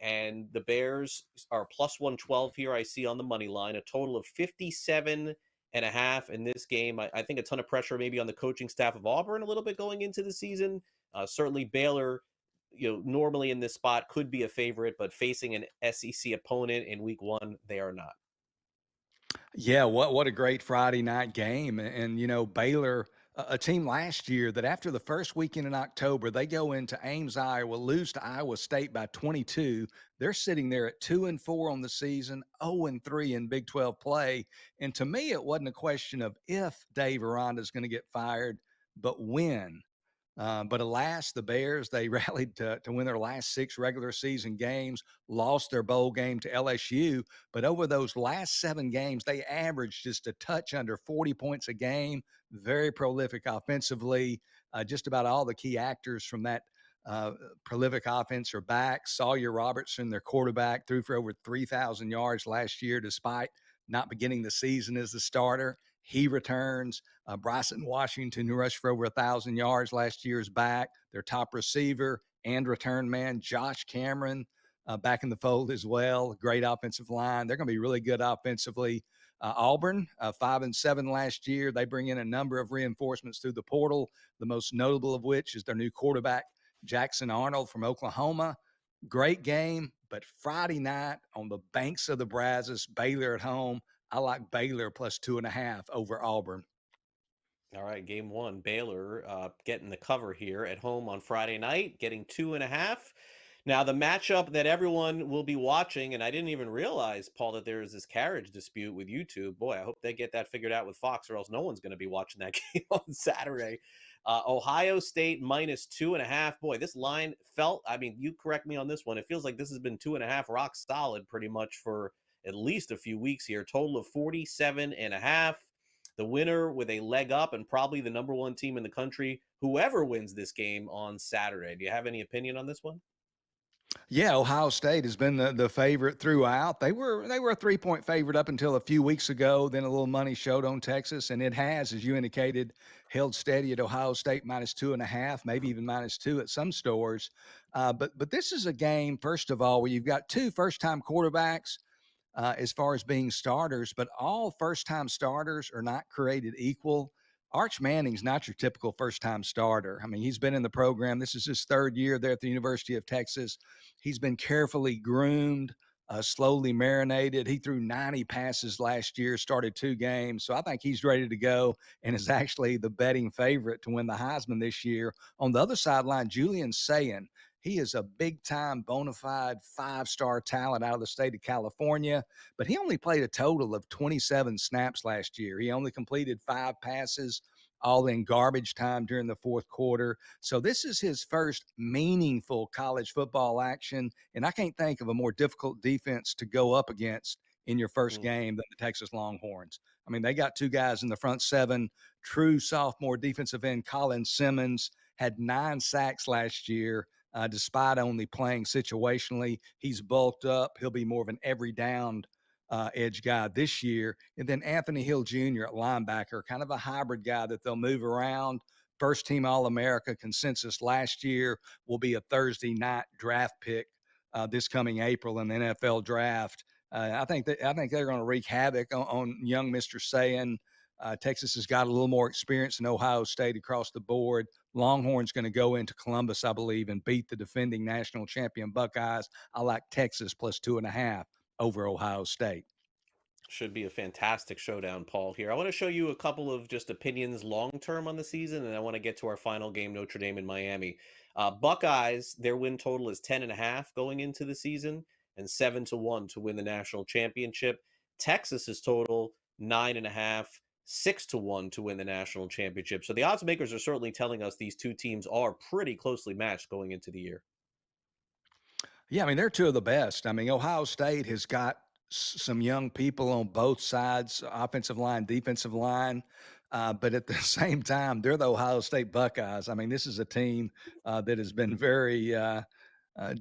D: and the Bears are plus 112 here. I see on the money line a total of 57.5 in this game. I think a ton of pressure maybe on the coaching staff of Auburn a little bit going into the season. Certainly Baylor, normally in this spot could be a favorite, but facing an SEC opponent in Week 1, they are not.
T: Yeah, what a great Friday night game. And Baylor a team last year that after the first weekend in October, they go into Ames, Iowa, lose to Iowa State by 22. They're sitting there at 2-4 on the season, 0-3 in Big 12 play. And to me, it wasn't a question of if Dave Aranda is going to get fired, but when. But alas, the Bears, they rallied to win their last 6 regular season games, lost their bowl game to LSU. But over those last 7 games, they averaged just a touch under 40 points a game, very prolific offensively. Just about all the key actors from that prolific offense are back. Sawyer Robertson, their quarterback, threw for over 3,000 yards last year despite not beginning the season as the starter. He returns. Bryson Washington, who rushed for over 1,000 yards last year, is back. Their top receiver and return man, Josh Cameron, back in the fold as well. Great offensive line. They're going to be really good offensively. Auburn, 5-7 last year. They bring in a number of reinforcements through the portal, the most notable of which is their new quarterback, Jackson Arnold from Oklahoma. Great game, but Friday night on the banks of the Brazos, Baylor at home. I like Baylor plus 2.5 over Auburn.
D: All right, game 1, Baylor getting the cover here at home on Friday night, getting 2.5. Now, the matchup that everyone will be watching, and I didn't even realize, Paul, that there is this carriage dispute with YouTube. Boy, I hope they get that figured out with Fox, or else no one's going to be watching that game on Saturday. Ohio State minus 2.5. Boy, this line felt, I mean, you correct me on this one. It feels like this has been 2.5 rock solid pretty much for at least a few weeks here. Total of 47.5. The winner with a leg up and probably the number 1 team in the country, whoever wins this game on Saturday. Do you have any opinion on this one?
T: Yeah, Ohio State has been the favorite throughout. They were a 3-point favorite up until a few weeks ago. Then a little money showed on Texas, and it has, as you indicated, held steady at Ohio State minus 2.5, maybe even minus 2 at some stores. But this is a game, first of all, where you've got 2 first-time quarterbacks as far as being starters, but all first-time starters are not created equal. Arch Manning's not your typical first-time starter. I mean, he's been in the program. This is his 3rd year there at the University of Texas. He's been carefully groomed, slowly marinated. He threw 90 passes last year, started 2 games. So I think he's ready to go and is actually the betting favorite to win the Heisman this year. On the other sideline, Julian Sayin, he is a big-time, bona fide 5-star talent out of the state of California, but he only played a total of 27 snaps last year. He only completed 5 passes, all in garbage time during the 4th quarter. So this is his first meaningful college football action, and I can't think of a more difficult defense to go up against in your first game than the Texas Longhorns. I mean, they got 2 guys in the front 7, true sophomore defensive end Colin Simmons had 9 sacks last year. Despite only playing situationally, he's bulked up. He'll be more of an every down edge guy this year. And then Anthony Hill Jr. at linebacker, kind of a hybrid guy that they'll move around. First team All-America consensus last year, will be a Thursday night draft pick this coming April in the NFL draft. I think they're going to wreak havoc on young Mr. Sayin. Texas has got a little more experience than Ohio State across the board. Longhorn's going to go into Columbus, I believe, and beat the defending national champion Buckeyes. I like Texas plus 2.5 over Ohio State.
D: Should be a fantastic showdown, Paul, here. I want to show you a couple of just opinions long-term on the season, and I want to get to our final game, Notre Dame and Miami. Buckeyes, their win total is 10.5 going into the season and 7-1 to win the national championship. Texas's total, 9.5. 6-1 to win the national championship. So the odds makers are certainly telling us these 2 teams are pretty closely matched going into the year.
T: Yeah, I mean, they're 2 of the best. I mean, Ohio State has got some young people on both sides, offensive line, defensive line. But at the same time, they're the Ohio State Buckeyes. I mean, this is a team that has been very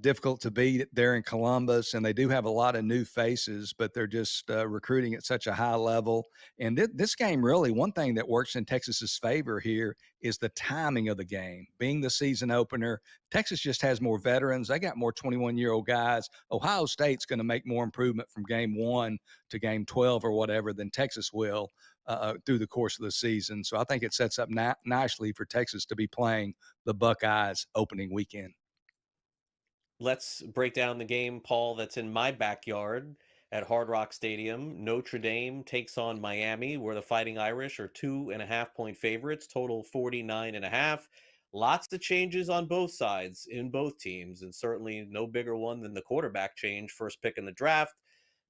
T: difficult to beat there in Columbus, and they do have a lot of new faces, but they're just recruiting at such a high level. And this game, really, one thing that works in Texas's favor here is the timing of the game. Being the season opener, Texas just has more veterans. They got more 21-year-old guys. Ohio State's going to make more improvement from game 1 to game 12 or whatever than Texas will through the course of the season. So I think it sets up nicely for Texas to be playing the Buckeyes opening weekend.
D: Let's break down the game, Paul, that's in my backyard. at Hard Rock Stadium. Notre Dame takes on Miami, where the Fighting Irish are 2.5-point favorites, total 49.5. Lots of changes on both sides in both teams, and certainly no bigger one than the quarterback change, first pick in the draft.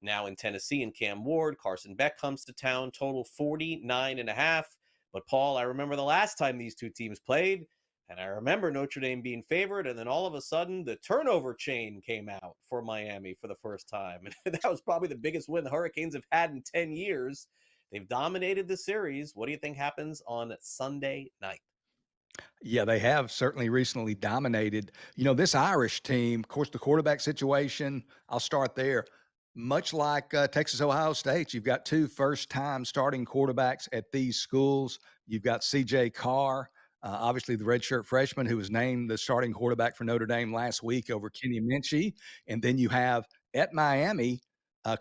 D: Now in Tennessee, and Cam Ward, Carson Beck comes to town, total 49.5. But Paul, I remember the last time these two teams played, and I remember Notre Dame being favored, and then all of a sudden the turnover chain came out for Miami for the first time. And that was probably the biggest win the Hurricanes have had in 10 years. They've dominated the series. What do you think happens on Sunday night?
T: Yeah, they have certainly recently dominated. This Irish team, of course, the quarterback situation, I'll start there. Much like Texas, Ohio State, you've got two first-time starting quarterbacks at these schools. You've got C.J. Carr, obviously the redshirt freshman who was named the starting quarterback for Notre Dame last week over Kenny Minchie. And then you have at Miami,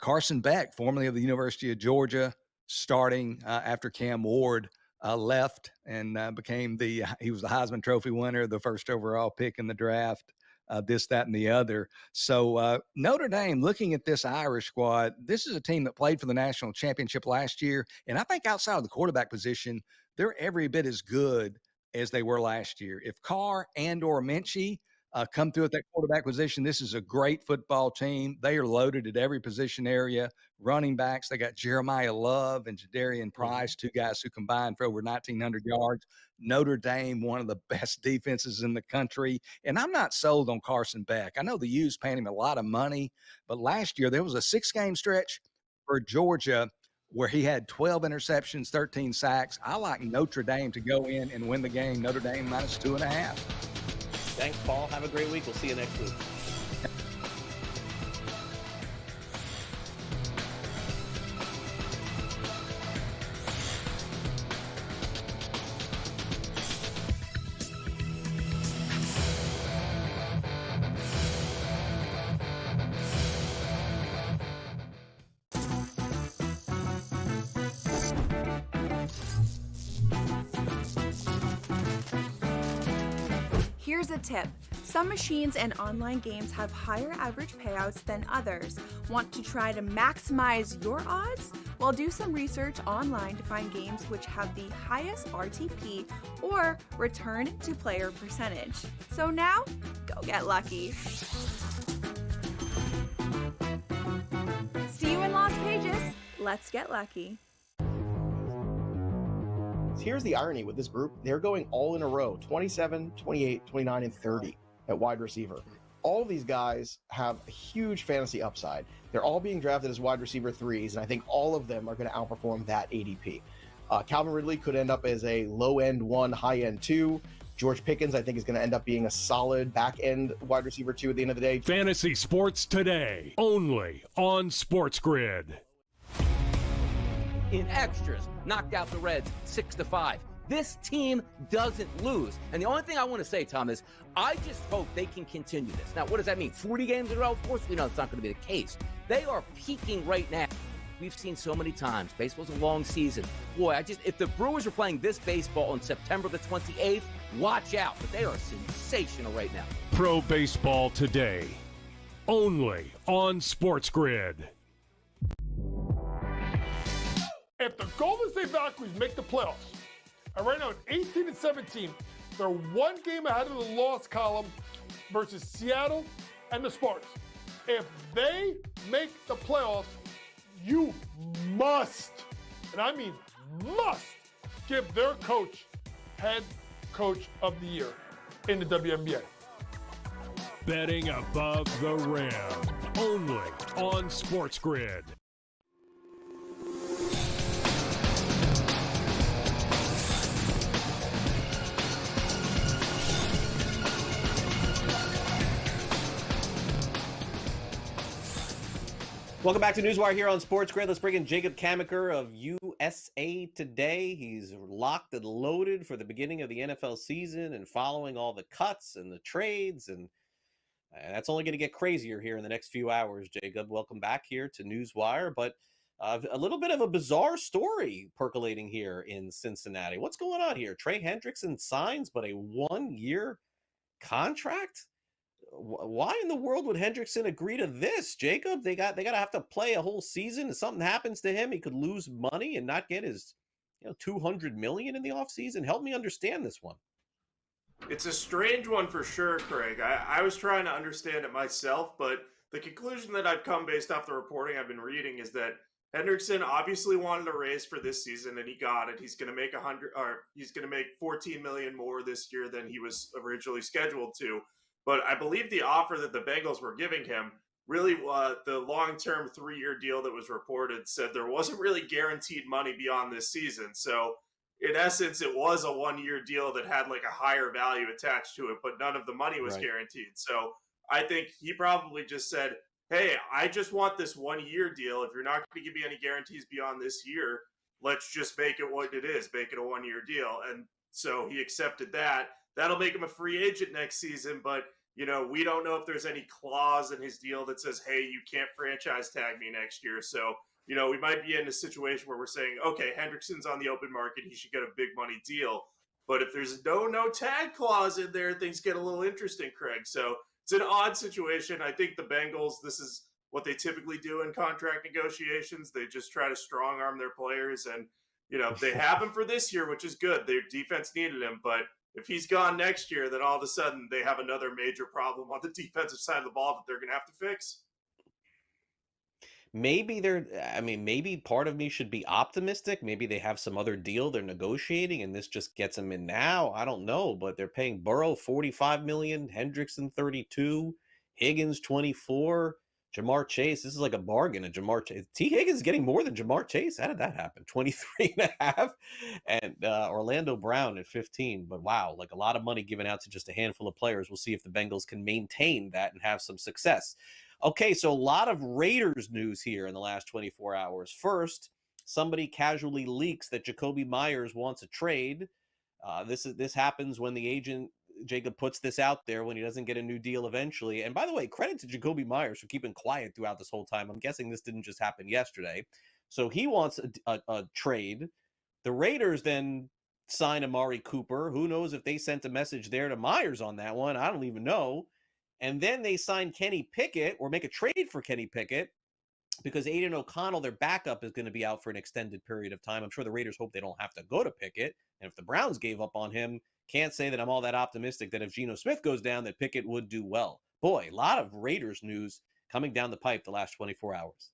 T: Carson Beck, formerly of the University of Georgia, starting after Cam Ward left and he was the Heisman Trophy winner, the first overall pick in the draft. This, that, and the other. So Notre Dame, looking at this Irish squad, this is a team that played for the national championship last year. And I think outside of the quarterback position, they're every bit as good as they were last year. If Carr and or Minchie come through at that quarterback position, this is a great football team. They are loaded at every position area. Running backs, they got Jeremiah Love and Jadarian Price, two guys who combined for over 1,900 yards. Notre Dame, one of the best defenses in the country. And I'm not sold on Carson Beck. I know the U's paying him a lot of money, but last year there was a 6-game stretch for Georgia where he had 12 interceptions, 13 sacks. I like Notre Dame to go in and win the game. Notre Dame minus 2.5.
D: Thanks, Paul. Have a great week. We'll see you next week.
A: Here's a tip. Some machines and online games have higher average payouts than others. Want to try to maximize your odds? Well, do some research online to find games which have the highest RTP or return to player percentage. So now, go get lucky. See you in Las Vegas. Let's get lucky.
O: Here's the irony with this group. They're going all in a row, 27, 28, 29, and 30 at wide receiver. All of these guys have a huge fantasy upside. They're all being drafted as wide receiver 3s, and I think all of them are going to outperform that ADP. Calvin Ridley could end up as a low-end 1, high-end 2. George Pickens, I think, is going to end up being a solid back-end wide receiver 2 at the end of the day.
C: Fantasy Sports Today, only on SportsGrid.
B: In extras, knocked out the Reds 6-5. This team doesn't lose. And the only thing I want to say, Tom, is I just hope they can continue this. Now, what does that mean? 40 games in a row? Of course we know it's not going to be the case. They are peaking right now. We've seen so many times. Baseball's a long season. Boy, if the Brewers are playing this baseball on September the 28th, watch out. But they are sensational right now.
C: Pro Baseball Today, only on SportsGrid.
U: If the Golden State Valkyries make the playoffs, and right now it's 18-17, they're one game ahead of the loss column versus Seattle and the Sparks. If they make the playoffs, you must, and I mean must, give their coach head coach of the year in the WNBA.
C: Betting above the rim, only on SportsGrid.
D: Welcome back to NewsWire here on SportsGrid. Let's bring in Jacob Kamaker of USA Today. He's locked and loaded for the beginning of the NFL season and following all the cuts and the trades. And that's only going to get crazier here in the next few hours, Jacob. Welcome back here to NewsWire. But a little bit of a bizarre story percolating here in Cincinnati. What's going on here? Trey Hendrickson signs, but a 1-year contract? why in the world would Hendrickson agree to this, Jacob? They got to have to play a whole season. If something happens to him, he could lose money and not get his 200 million in the offseason. Help me understand this one.
F: It's a strange one for sure, Craig. I was trying to understand it myself, but the conclusion that I've come based off the reporting I've been reading is that Hendrickson obviously wanted a raise for this season, and he got it. He's going to make he's going to make 14 million more this year than he was originally scheduled to. But I believe the offer that the Bengals were giving him, really, the long-term 3-year deal that was reported said there wasn't really guaranteed money beyond this season. So in essence, it was a 1-year deal that had like a higher value attached to it, but none of the money was guaranteed. So I think he probably just said, hey, I just want this 1-year deal. If you're not going to give me any guarantees beyond this year, let's just make it what it is, make it a 1-year deal. And so he accepted that. That'll make him a free agent next season, but we don't know if there's any clause in his deal that says, hey, you can't franchise tag me next year. So we might be in a situation where we're saying, okay, Hendrickson's on the open market, he should get a big money deal. But if there's no tag clause in there, things get a little interesting, Craig. So it's an odd situation. I think the Bengals, this is what they typically do in contract negotiations. They just try to strong arm their players. And, they have him for this year, which is good. Their defense needed him. But if he's gone next year, then all of a sudden they have another major problem on the defensive side of the ball that they're going to have to fix.
D: Maybe part of me should be optimistic. Maybe they have some other deal they're negotiating and this just gets them in now. I don't know, but they're paying Burrow 45 million, Hendrickson 32, Higgins 24, Jamar Chase. This is like a bargain. And Jamar Chase, T. Higgins is getting more than Jamar Chase. How did that happen? 23 and a half. And Orlando Brown at 15. But wow, like a lot of money given out to just a handful of players. We'll see if the Bengals can maintain that and have some success. Okay, so a lot of Raiders news here in the last 24 hours. First, somebody casually leaks that Jacoby Myers wants a trade. This happens when the agent, Jacob, puts this out there when he doesn't get a new deal eventually. And by the way, credit to Jacoby Myers for keeping quiet throughout this whole time. I'm guessing this didn't just happen yesterday. So he wants a trade. The Raiders then sign Amari Cooper. Who knows if they sent a message there to Myers on that one? I don't even know. And then they sign Kenny Pickett or make a trade for Kenny Pickett because Aiden O'Connell, their backup, is going to be out for an extended period of time. I'm sure the Raiders hope they don't have to go to Pickett. And if the Browns gave up on him, can't say that I'm all that optimistic that if Geno Smith goes down, that Pickett would do well. Boy, a lot of Raiders news coming down the pipe the last 24 hours.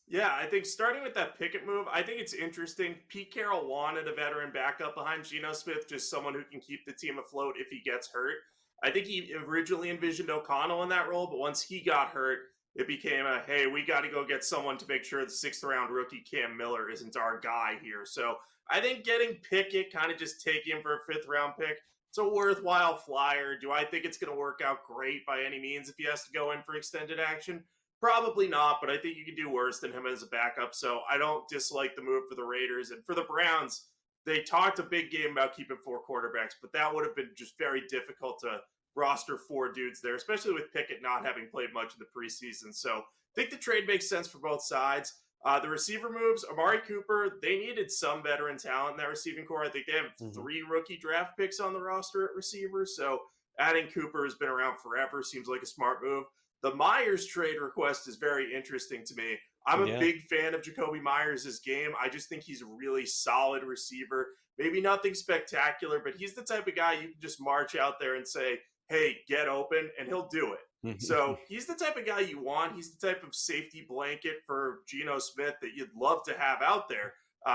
F: Yeah, I think starting with that Pickett move, I think it's interesting. Pete Carroll wanted a veteran backup behind Geno Smith, just someone who can keep the team afloat if he gets hurt. I think he originally envisioned O'Connell in that role, but once he got hurt, it became hey, we got to go get someone to make sure the 6th-round rookie Cam Miller isn't our guy here. So I think getting Pickett, kind of just take him for a 5th-round pick, it's a worthwhile flyer. Do I think it's going to work out great by any means if he has to go in for extended action? Probably not, but I think you can do worse than him as a backup. So I don't dislike the move for the Raiders. And for the Browns, they talked a big game about keeping 4 quarterbacks, but that would have been just very difficult to roster 4 dudes there, especially with Pickett not having played much in the preseason. So I think the trade makes sense for both sides. The receiver moves, Amari Cooper, they needed some veteran talent in that receiving core. I think they have 3 rookie draft picks on the roster at receiver. So adding Cooper has been around forever, seems like a smart move. The Myers trade request is very interesting to me. I'm a big fan of Jacoby Myers' game. I just think he's a really solid receiver. Maybe nothing spectacular, but he's the type of guy you can just march out there and say, hey, get open, and he'll do it. So he's the type of guy you want. He's the type of safety blanket for Geno Smith that you'd love to have out there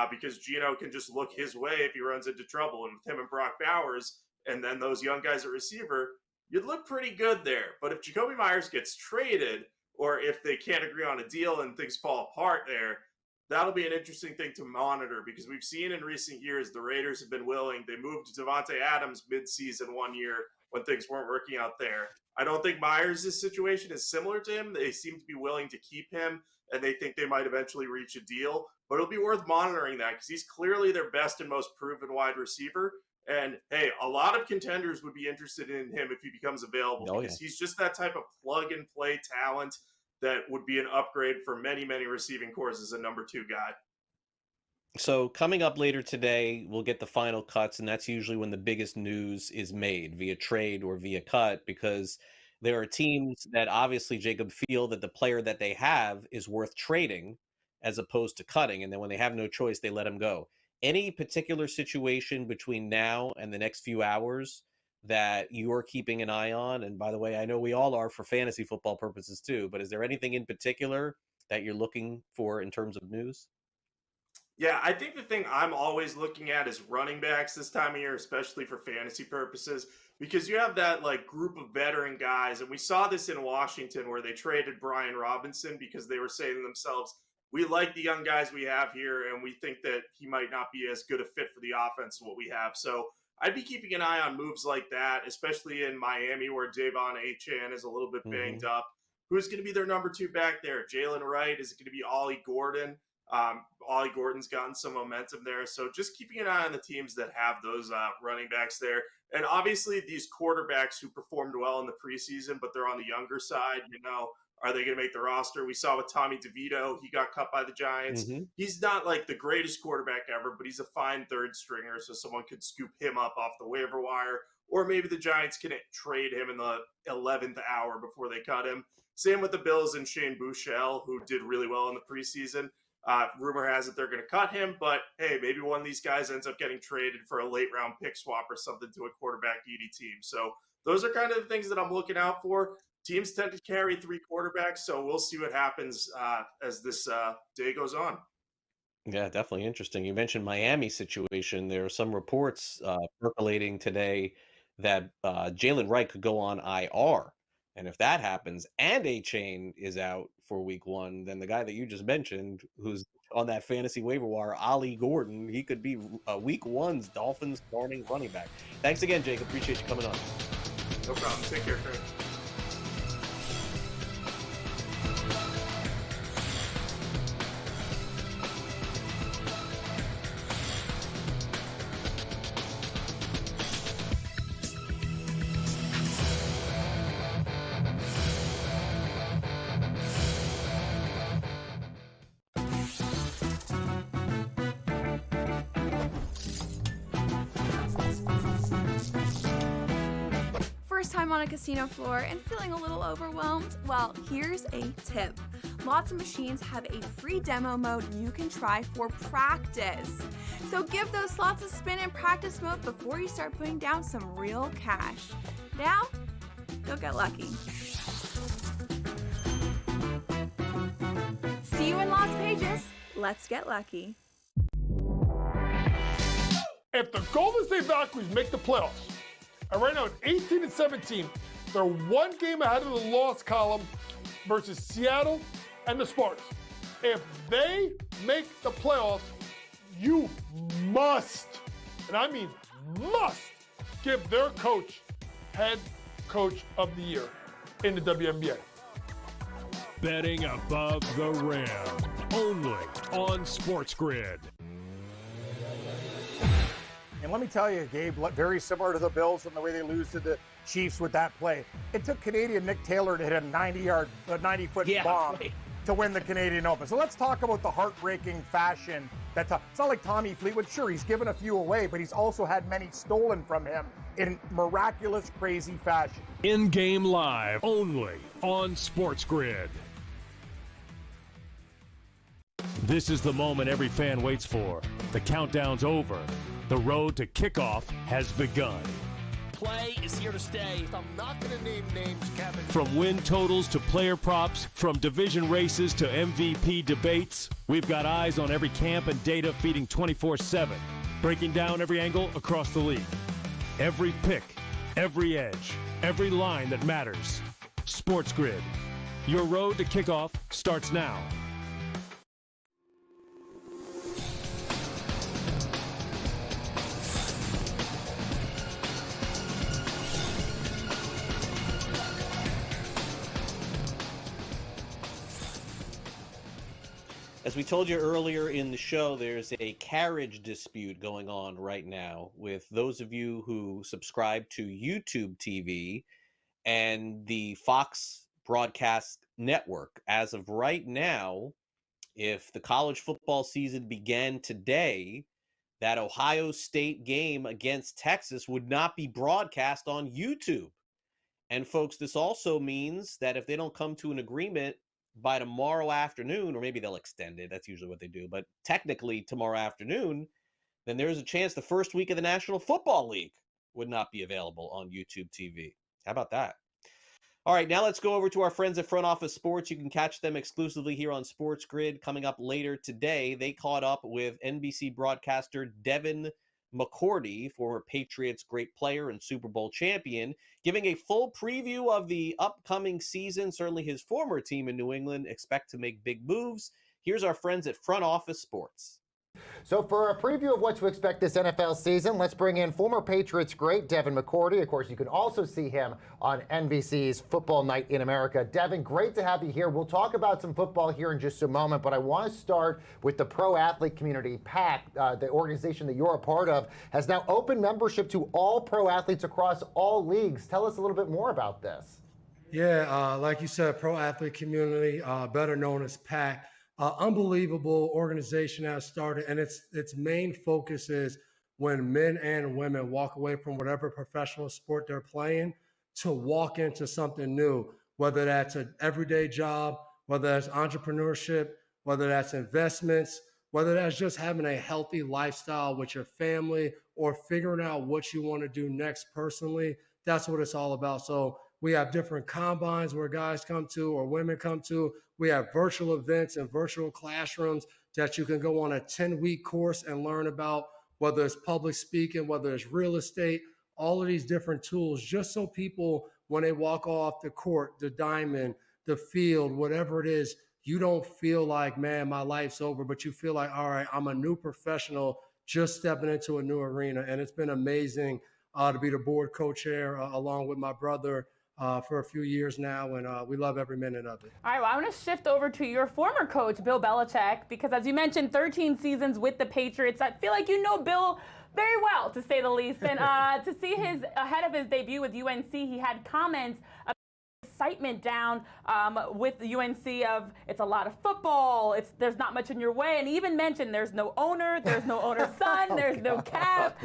F: because Geno can just look his way if he runs into trouble. And with him and Brock Bowers and then those young guys at receiver, you'd look pretty good there. But if Jacoby Myers gets traded or if they can't agree on a deal and things fall apart there, that'll be an interesting thing to monitor because we've seen in recent years the Raiders have been willing. They moved Devontae Adams midseason one year when things weren't working out there. I don't think Myers' situation is similar to him. They seem to be willing to keep him, and they think they might eventually reach a deal. But it'll be worth monitoring that because he's clearly their best and most proven wide receiver. And, hey, a lot of contenders would be interested in him if he becomes available because he's just that type of plug-and-play talent that would be an upgrade for many, many receiving cores as a number 2 guy.
D: So coming up later today, we'll get the final cuts, and that's usually when the biggest news is made via trade or via cut because There are teams that obviously, Jacob, feel that the player that they have is worth trading as opposed to cutting. And then when they have no choice, they let him go. Any particular situation between now and the next few hours that you're keeping an eye on? And by the way, I know we all are for fantasy football purposes too, but is there anything in particular that you're looking for in terms of news?
F: Yeah, I think the thing I'm always looking at is running backs this time of year, especially for fantasy purposes, because you have that like group of veteran guys, and we saw this in Washington where they traded Brian Robinson because they were saying to themselves, "We like the young guys we have here, and we think that he might not be as good a fit for the offense as what we have." So I'd be keeping an eye on moves like that, especially in Miami where Davon Achane is a little bit banged up. Who's going to be their number two back there? Jalen Wright? Is it going to be Ollie Gordon? Ollie Gordon's gotten some momentum there. So just keeping an eye on the teams that have those running backs there. And obviously these quarterbacks who performed well in the preseason, but they're on the younger side, are they going to make the roster? We saw with Tommy DeVito, he got cut by the Giants. He's not like the greatest quarterback ever, but he's a fine third stringer. So someone could scoop him up off the waiver wire, or maybe the Giants can trade him in the 11th hour before they cut him. Same with the Bills and Shane Buechele, who did really well in the preseason. Rumor has it they're going to cut him, but hey, maybe one of these guys ends up getting traded for a late round pick swap or something to a quarterback needy team. So those are kind of the things that I'm looking out for. Teams tend to carry 3 quarterbacks, so we'll see what happens as this day goes on.
D: Yeah, definitely interesting. You mentioned Miami situation. There are some reports percolating today that Jalen Wright could go on IR. And if that happens and Achane is out for week 1, then the guy that you just mentioned, who's on that fantasy waiver wire, Ollie Gordon, he could be week 1's Dolphins starting running back. Thanks again, Jake. Appreciate you coming on.
F: No problem. Take care, Craig.
A: First time on a casino floor and feeling a little overwhelmed? Well, here's a tip. Lots of machines have a free demo mode you can try for practice. So give those slots a spin in practice mode before you start putting down some real cash. Now, go get lucky. See you in Las Vegas. Let's get lucky.
U: If the Golden State Valkyries make the playoffs, and right now at 18-17, they're one game ahead of the loss column versus Seattle and the Sparks. If they make the playoffs, you must, and I mean must, give their coach head coach of the year in the WNBA.
C: Betting above the rim, only on SportsGrid.
G: And let me tell you, Gabe, very similar to the Bills and the way they lose to the Chiefs with that play. It took Canadian Nick Taylor to hit a 90-foot bomb to win the Canadian Open. So let's talk about the heartbreaking fashion. It's not like Tommy Fleetwood. Sure, he's given a few away, but he's also had many stolen from him in miraculous, crazy fashion.
C: In-game live, only on SportsGrid. This is the moment every fan waits for. The countdown's over. The road to kickoff has begun.
N: Play is here to stay.
U: I'm not going to name names, Kevin.
C: From win totals to player props, from division races to MVP debates, we've got eyes on every camp and data feeding 24/7, breaking down every angle across the league. Every pick, every edge, every line that matters. SportsGrid. Your road to kickoff starts now.
D: As we told you earlier in the show, there's a carriage dispute going on right now with those of you who subscribe to YouTube TV and the Fox broadcast network. As of right now, if the college football season began today, that Ohio State game against Texas would not be broadcast on YouTube. And folks, this also means that if they don't come to an agreement by tomorrow afternoon, or maybe they'll extend it, that's usually what they do, but technically tomorrow afternoon, then there's a chance the first week of the National Football League would not be available on YouTube TV. How about that? All right, now let's go over to our friends at Front Office Sports. You can catch them exclusively here on SportsGrid. Coming up later today, they caught up with NBC broadcaster Devin McCourty, former Patriots great player and Super Bowl champion, giving a full preview of the upcoming season. Certainly his former team in New England expect to make big moves. Here's our friends at Front Office Sports.
H: So for a preview of what to expect this NFL season, let's bring in former Patriots great Devin McCourty. Of course, you can also see him on NBC's Football Night in America. Devin, great to have you here. We'll talk about some football here in just a moment, but I want to start with the pro athlete community. PAC, the organization that you're a part of, has now opened membership to all pro athletes across all leagues. Tell us a little bit more about this.
V: Yeah, like you said, pro athlete community, better known as PAC. Unbelievable organization has started, and its main focus is when men and women walk away from whatever professional sport they're playing to walk into something new, whether that's an everyday job, whether that's entrepreneurship, whether that's investments, whether that's just having a healthy lifestyle with your family or figuring out what you want to do next personally. That's what it's all about. So we have different combines where guys come to or women come to. We have virtual events and virtual classrooms that you can go on a 10-week course and learn about, whether it's public speaking, whether it's real estate, all of these different tools, just so people, when they walk off the court, the diamond, the field, whatever it is, you don't feel like, man, my life's over, but you feel like, all right, I'm a new professional just stepping into a new arena. And it's been amazing to be the board co-chair along with my brother for a few years now, and we love every minute of it.
W: All right, well, I want to shift over to your former coach, Bill Belichick, because as you mentioned, 13 seasons with the Patriots. I feel like you know Bill very well, to say the least. And to see his ahead of his debut with UNC, he had comments of excitement down with UNC of it's a lot of football, there's not much in your way, and he even mentioned there's no owner, there's no owner's son, there's no cap,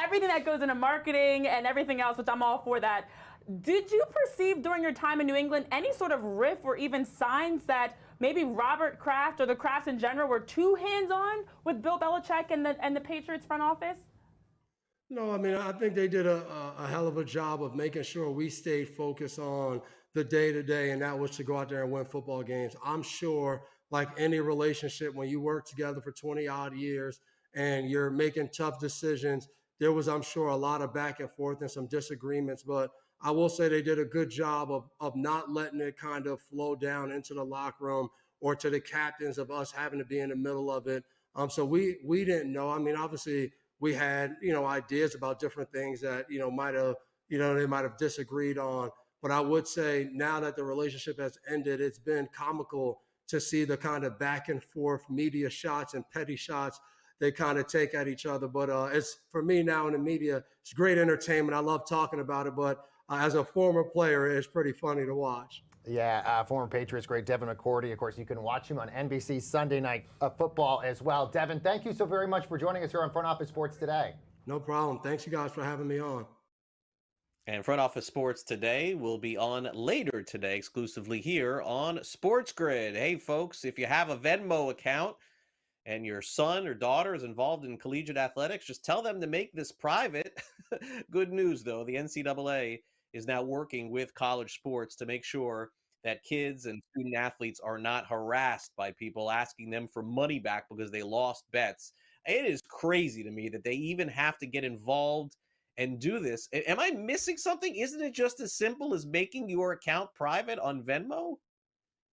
W: everything that goes into marketing and everything else, which I'm all for that. Did you perceive during your time in New England any sort of riff or even signs that maybe Robert Kraft or the Krafts in general were too hands-on with Bill Belichick and the Patriots front office?
V: No, I mean, I think they did a hell of a job of making sure we stayed focused on the day-to-day, and that was to go out there and win football games. I'm sure, like any relationship, when you work together for 20-odd years and you're making tough decisions, there was, I'm sure, a lot of back and forth and some disagreements, but I will say they did a good job of not letting it kind of flow down into the locker room or to the captains of us having to be in the middle of it. So we didn't know. I mean, obviously we had, ideas about different things that, they might have disagreed on. But I would say now that the relationship has ended, it's been comical to see the kind of back and forth media shots and petty shots they kind of take at each other. But it's for me now in the media, it's great entertainment. I love talking about it, but as a former player, it's pretty funny to watch.
H: Yeah, former Patriots great Devin McCourty. Of course, you can watch him on NBC Sunday Night Football as well. Devin, thank you so very much for joining us here on Front Office Sports today.
V: No problem. Thanks, you guys, for having me on.
D: And Front Office Sports today will be on later today, exclusively here on SportsGrid. Hey, folks, if you have a Venmo account and your son or daughter is involved in collegiate athletics, just tell them to make this private. Good news, though. The NCAA is now working with college sports to make sure that kids and student athletes are not harassed by people asking them for money back because they lost bets. It is crazy to me that they even have to get involved and do this. Am I missing something? Isn't it just as simple as making your account private on Venmo?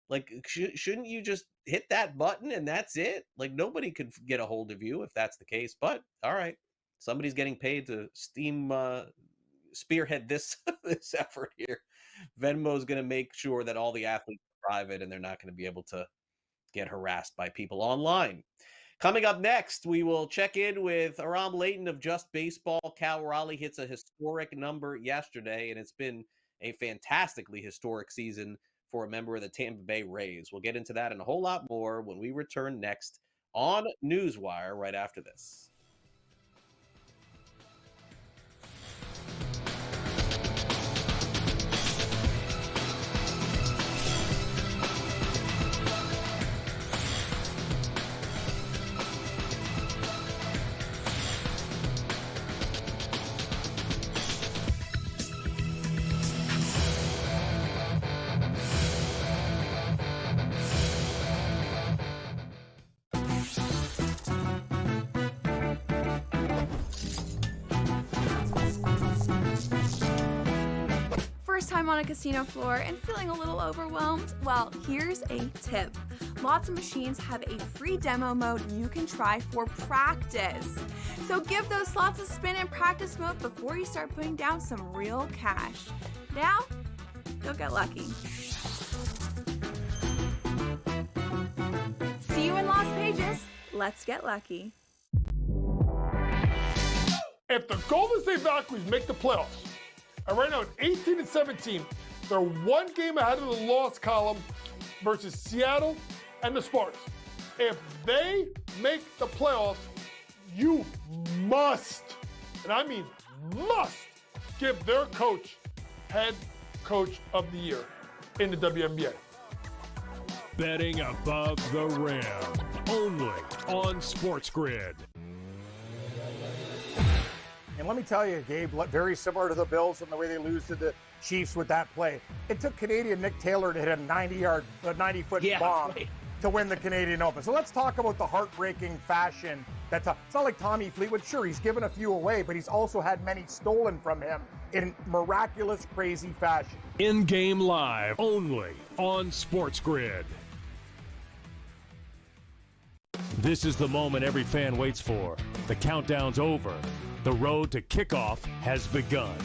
D: Like, shouldn't you just hit that button and that's it? Like, nobody could get a hold of you if that's the case. But all right, somebody's getting paid to spearhead this this effort here. Venmo is going to make sure that all the athletes are private and they're not going to be able to get harassed by people online. Coming up next, we will check in with Aram Layton of Just Baseball. Cal Raleigh hits a historic number yesterday, and it's been a fantastically historic season for a member of the Tampa Bay Rays. We'll get into that and a whole lot more when we return next on NewsWire right after this.
A: on a casino floor and feeling a little overwhelmed? Well, here's a tip. Lots of machines have a free demo mode you can try for practice. So give those slots a spin in practice mode before you start putting down some real cash. Now, go get lucky. See you in Las Vegas. Let's get lucky.
U: If the Golden State Valkyries make the playoffs, and right now it's 18-17, they're one game ahead of the loss column versus Seattle and the Sparks. If they make the playoffs, you must, and I mean must, give their coach head coach of the year in the WNBA.
C: Betting above the rim, only on SportsGrid.
G: And let me tell you, Gabe, very similar to the Bills and the way they lose to the Chiefs with that play. It took Canadian Nick Taylor to hit a 90-foot bomb to win the Canadian Open. So let's talk about the heartbreaking fashion. It's not like Tommy Fleetwood. Sure, he's given a few away, but he's also had many stolen from him in miraculous, crazy fashion.
C: In-game live, only on SportsGrid. This is the moment every fan waits for. The countdown's over. The road to kickoff has begun.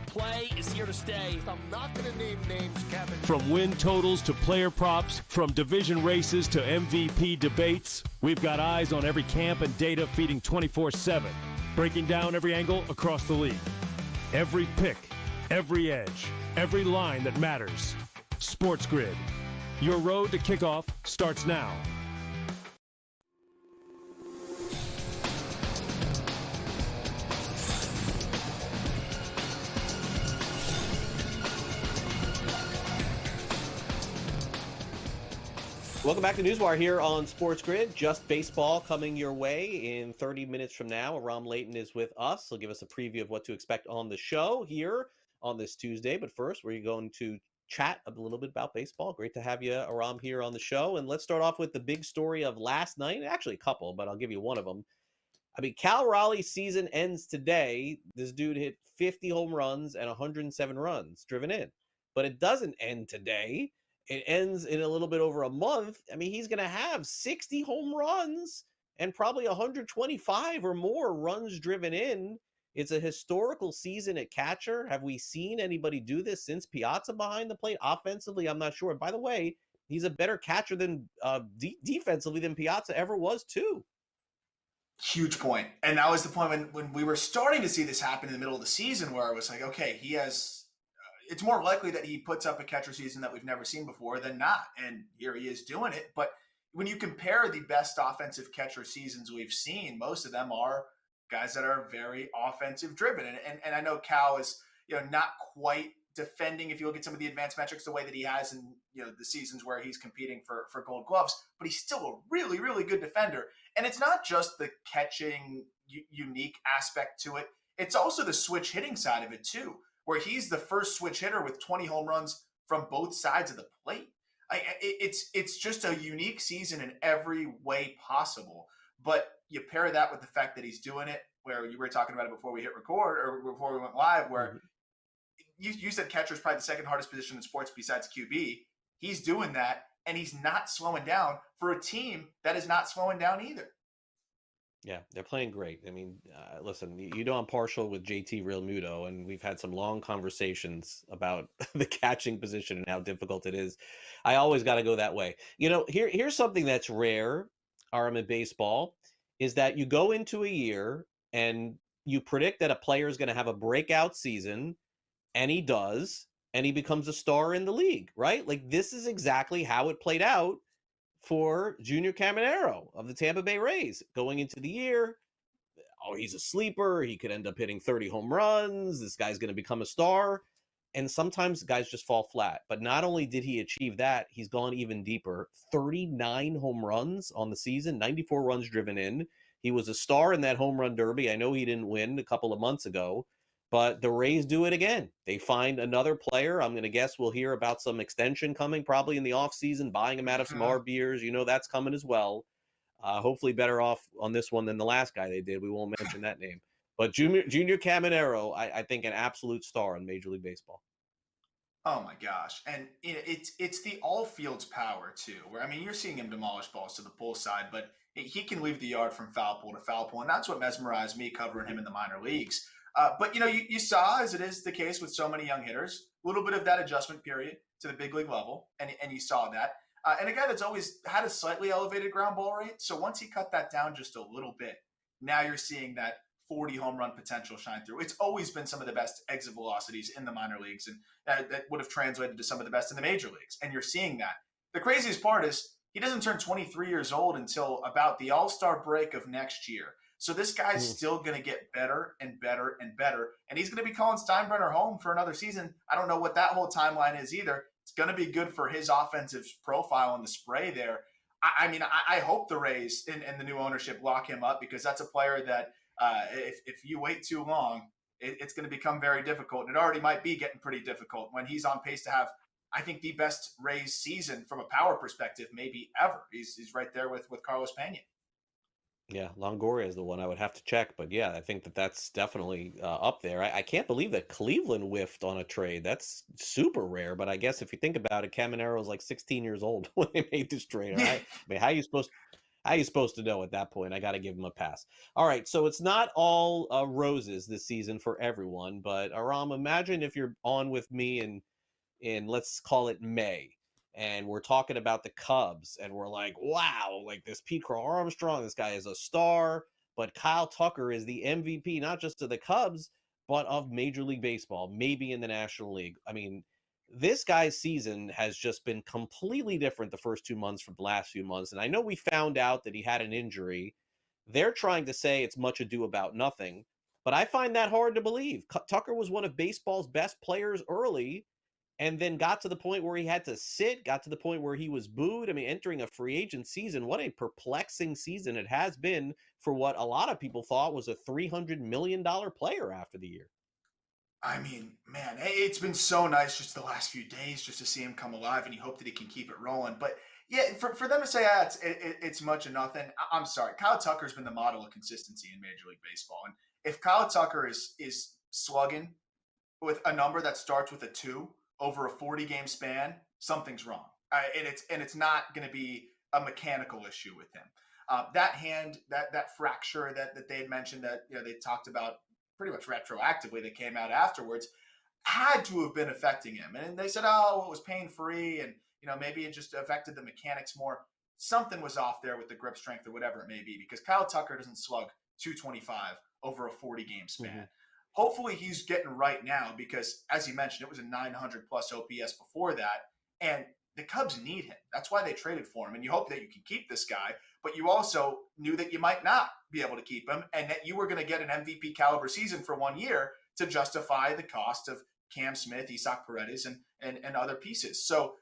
N: Play is here to stay.
U: I'm not going to name names, Kevin.
C: From win totals to player props, from division races to MVP debates, we've got eyes on every camp and data feeding 24/7, breaking down every angle across the league. Every pick, every edge, every line that matters. SportsGrid. Your road to kickoff starts now.
D: Welcome back to NewsWire here on SportsGrid. Just baseball coming your way in 30 minutes from now. Aram Leighton is with us. He'll give us a preview of what to expect on the show here on this Tuesday. But first, we're going to chat a little bit about baseball. Great to have you, Aram, here on the show. And let's start off with the big story of last night. Actually, a couple, but I'll give you one of them. I mean, Cal Raleigh's season ends today. This dude hit 50 home runs and 107 runs driven in. But it doesn't end today. It ends in a little bit over a month. I mean, he's going to have 60 home runs and probably 125 or more runs driven in. It's a historical season at catcher. Have we seen anybody do this since Piazza behind the plate? Offensively, I'm not sure. By the way, he's a better catcher than defensively than Piazza ever was, too.
K: Huge point. And that was the point when we were starting to see this happen in the middle of the season, where it was like, okay, he has... it's more likely that he puts up a catcher season that we've never seen before than not. And here he is doing it. But when you compare the best offensive catcher seasons we've seen, most of them are guys that are very offensive driven. And I know Cal is, not quite defending, if you look at some of the advanced metrics, the way that he has in, the seasons where he's competing for Gold Gloves, but he's still a really, really good defender. And it's not just the catching unique aspect to it. It's also the switch hitting side of it too, where he's the first switch hitter with 20 home runs from both sides of the plate. It's just a unique season in every way possible. But you pair that with the fact that he's doing it, where you were talking about it before we hit record or before we went live, where you said catcher is probably the second hardest position in sports besides QB. He's doing that, and he's not slowing down for a team that is not slowing down either.
D: Yeah, they're playing great. I mean, listen, I'm partial with JT Realmuto, and we've had some long conversations about the catching position and how difficult it is. I always got to go that way. Here's something that's rare, Aram, in baseball, is that you go into a year and you predict that a player is going to have a breakout season, and he does, and he becomes a star in the league, right? Like, this is exactly how it played out for Junior Caminero of the Tampa Bay Rays going into the year. Oh, he's a sleeper. He could end up hitting 30 home runs. This guy's going to become a star. And sometimes guys just fall flat. But not only did he achieve that, he's gone even deeper. 39 home runs on the season, 94 runs driven in. He was a star in that home run derby. I know he didn't win a couple of months ago, but the Rays do it again. They find another player. I'm going to guess we'll hear about some extension coming probably in the offseason, buying him out of some RBers. That's coming as well. Hopefully better off on this one than the last guy they did. We won't mention that name. But Junior Caminero, I think an absolute star in Major League Baseball.
K: Oh my gosh. And it's the all fields power too, where I mean you're seeing him demolish balls to the pull side, but he can leave the yard from foul pole to foul pole. And that's what mesmerized me covering him in the minor leagues. But you saw, as it is the case with so many young hitters, a little bit of that adjustment period to the big league level, and you saw that. And a guy that's always had a slightly elevated ground ball rate. So once he cut that down just a little bit, now you're seeing that 40 home run potential shine through. It's always been some of the best exit velocities in the minor leagues, and that would have translated to some of the best in the major leagues. And you're seeing that. The craziest part is he doesn't turn 23 years old until about the All-Star break of next year. So this guy's still going to get better and better and better, and he's going to be calling Steinbrenner home for another season. I don't know what that whole timeline is either. It's going to be good for his offensive profile in the spray there. I mean, I hope the Rays and the new ownership lock him up, because that's a player that if you wait too long, it's going to become very difficult. And it already might be getting pretty difficult when he's on pace to have, I think, the best Rays season from a power perspective maybe ever. He's right there with Carlos Pena.
D: Yeah, Longoria is the one I would have to check, but yeah, I think that's definitely up there. I can't believe that Cleveland whiffed on a trade. That's super rare, but I guess if you think about it, Caminero was like 16 years old when they made this trade. Right? I mean, how are you supposed to know at that point? I got to give him a pass. All right, so it's not all roses this season for everyone, but Aram, imagine if you're on with me in let's call it May, and we're talking about the Cubs, and we're like, wow, like this Pete Crow Armstrong, this guy is a star, but Kyle Tucker is the MVP, not just of the Cubs, but of Major League Baseball, maybe in the National League. I mean, this guy's season has just been completely different the first 2 months from the last few months. And I know we found out that he had an injury. They're trying to say it's much ado about nothing, but I find that hard to believe. Tucker was one of baseball's best players early, and then got to the point where he had to sit, got to the point where he was booed. I mean, entering a free agent season, what a perplexing season it has been for what a lot of people thought was a $300 million player after the year.
K: I mean, man, it's been so nice just the last few days just to see him come alive, and you hope that he can keep it rolling. But yeah, for them to say it's much of nothing, I'm sorry. Kyle Tucker's been the model of consistency in Major League Baseball, and if Kyle Tucker is slugging with a number that starts with a 2 over a 40-game span, something's wrong, and it's not going to be a mechanical issue with him. That hand, that fracture that they had mentioned, that they talked about pretty much retroactively, that came out afterwards, had to have been affecting him. And they said, oh, it was pain-free, and maybe it just affected the mechanics more. Something was off there with the grip strength or whatever it may be, because Kyle Tucker doesn't slug 225 over a 40-game span. Mm-hmm. Hopefully he's getting right now, because as you mentioned, it was a 900 plus OPS before that, and the Cubs need him. That's why they traded for him, and you hope that you can keep this guy, but you also knew that you might not be able to keep him, and that you were going to get an MVP caliber season for 1 year to justify the cost of Cam Smith, Isaac Paredes, and other pieces. So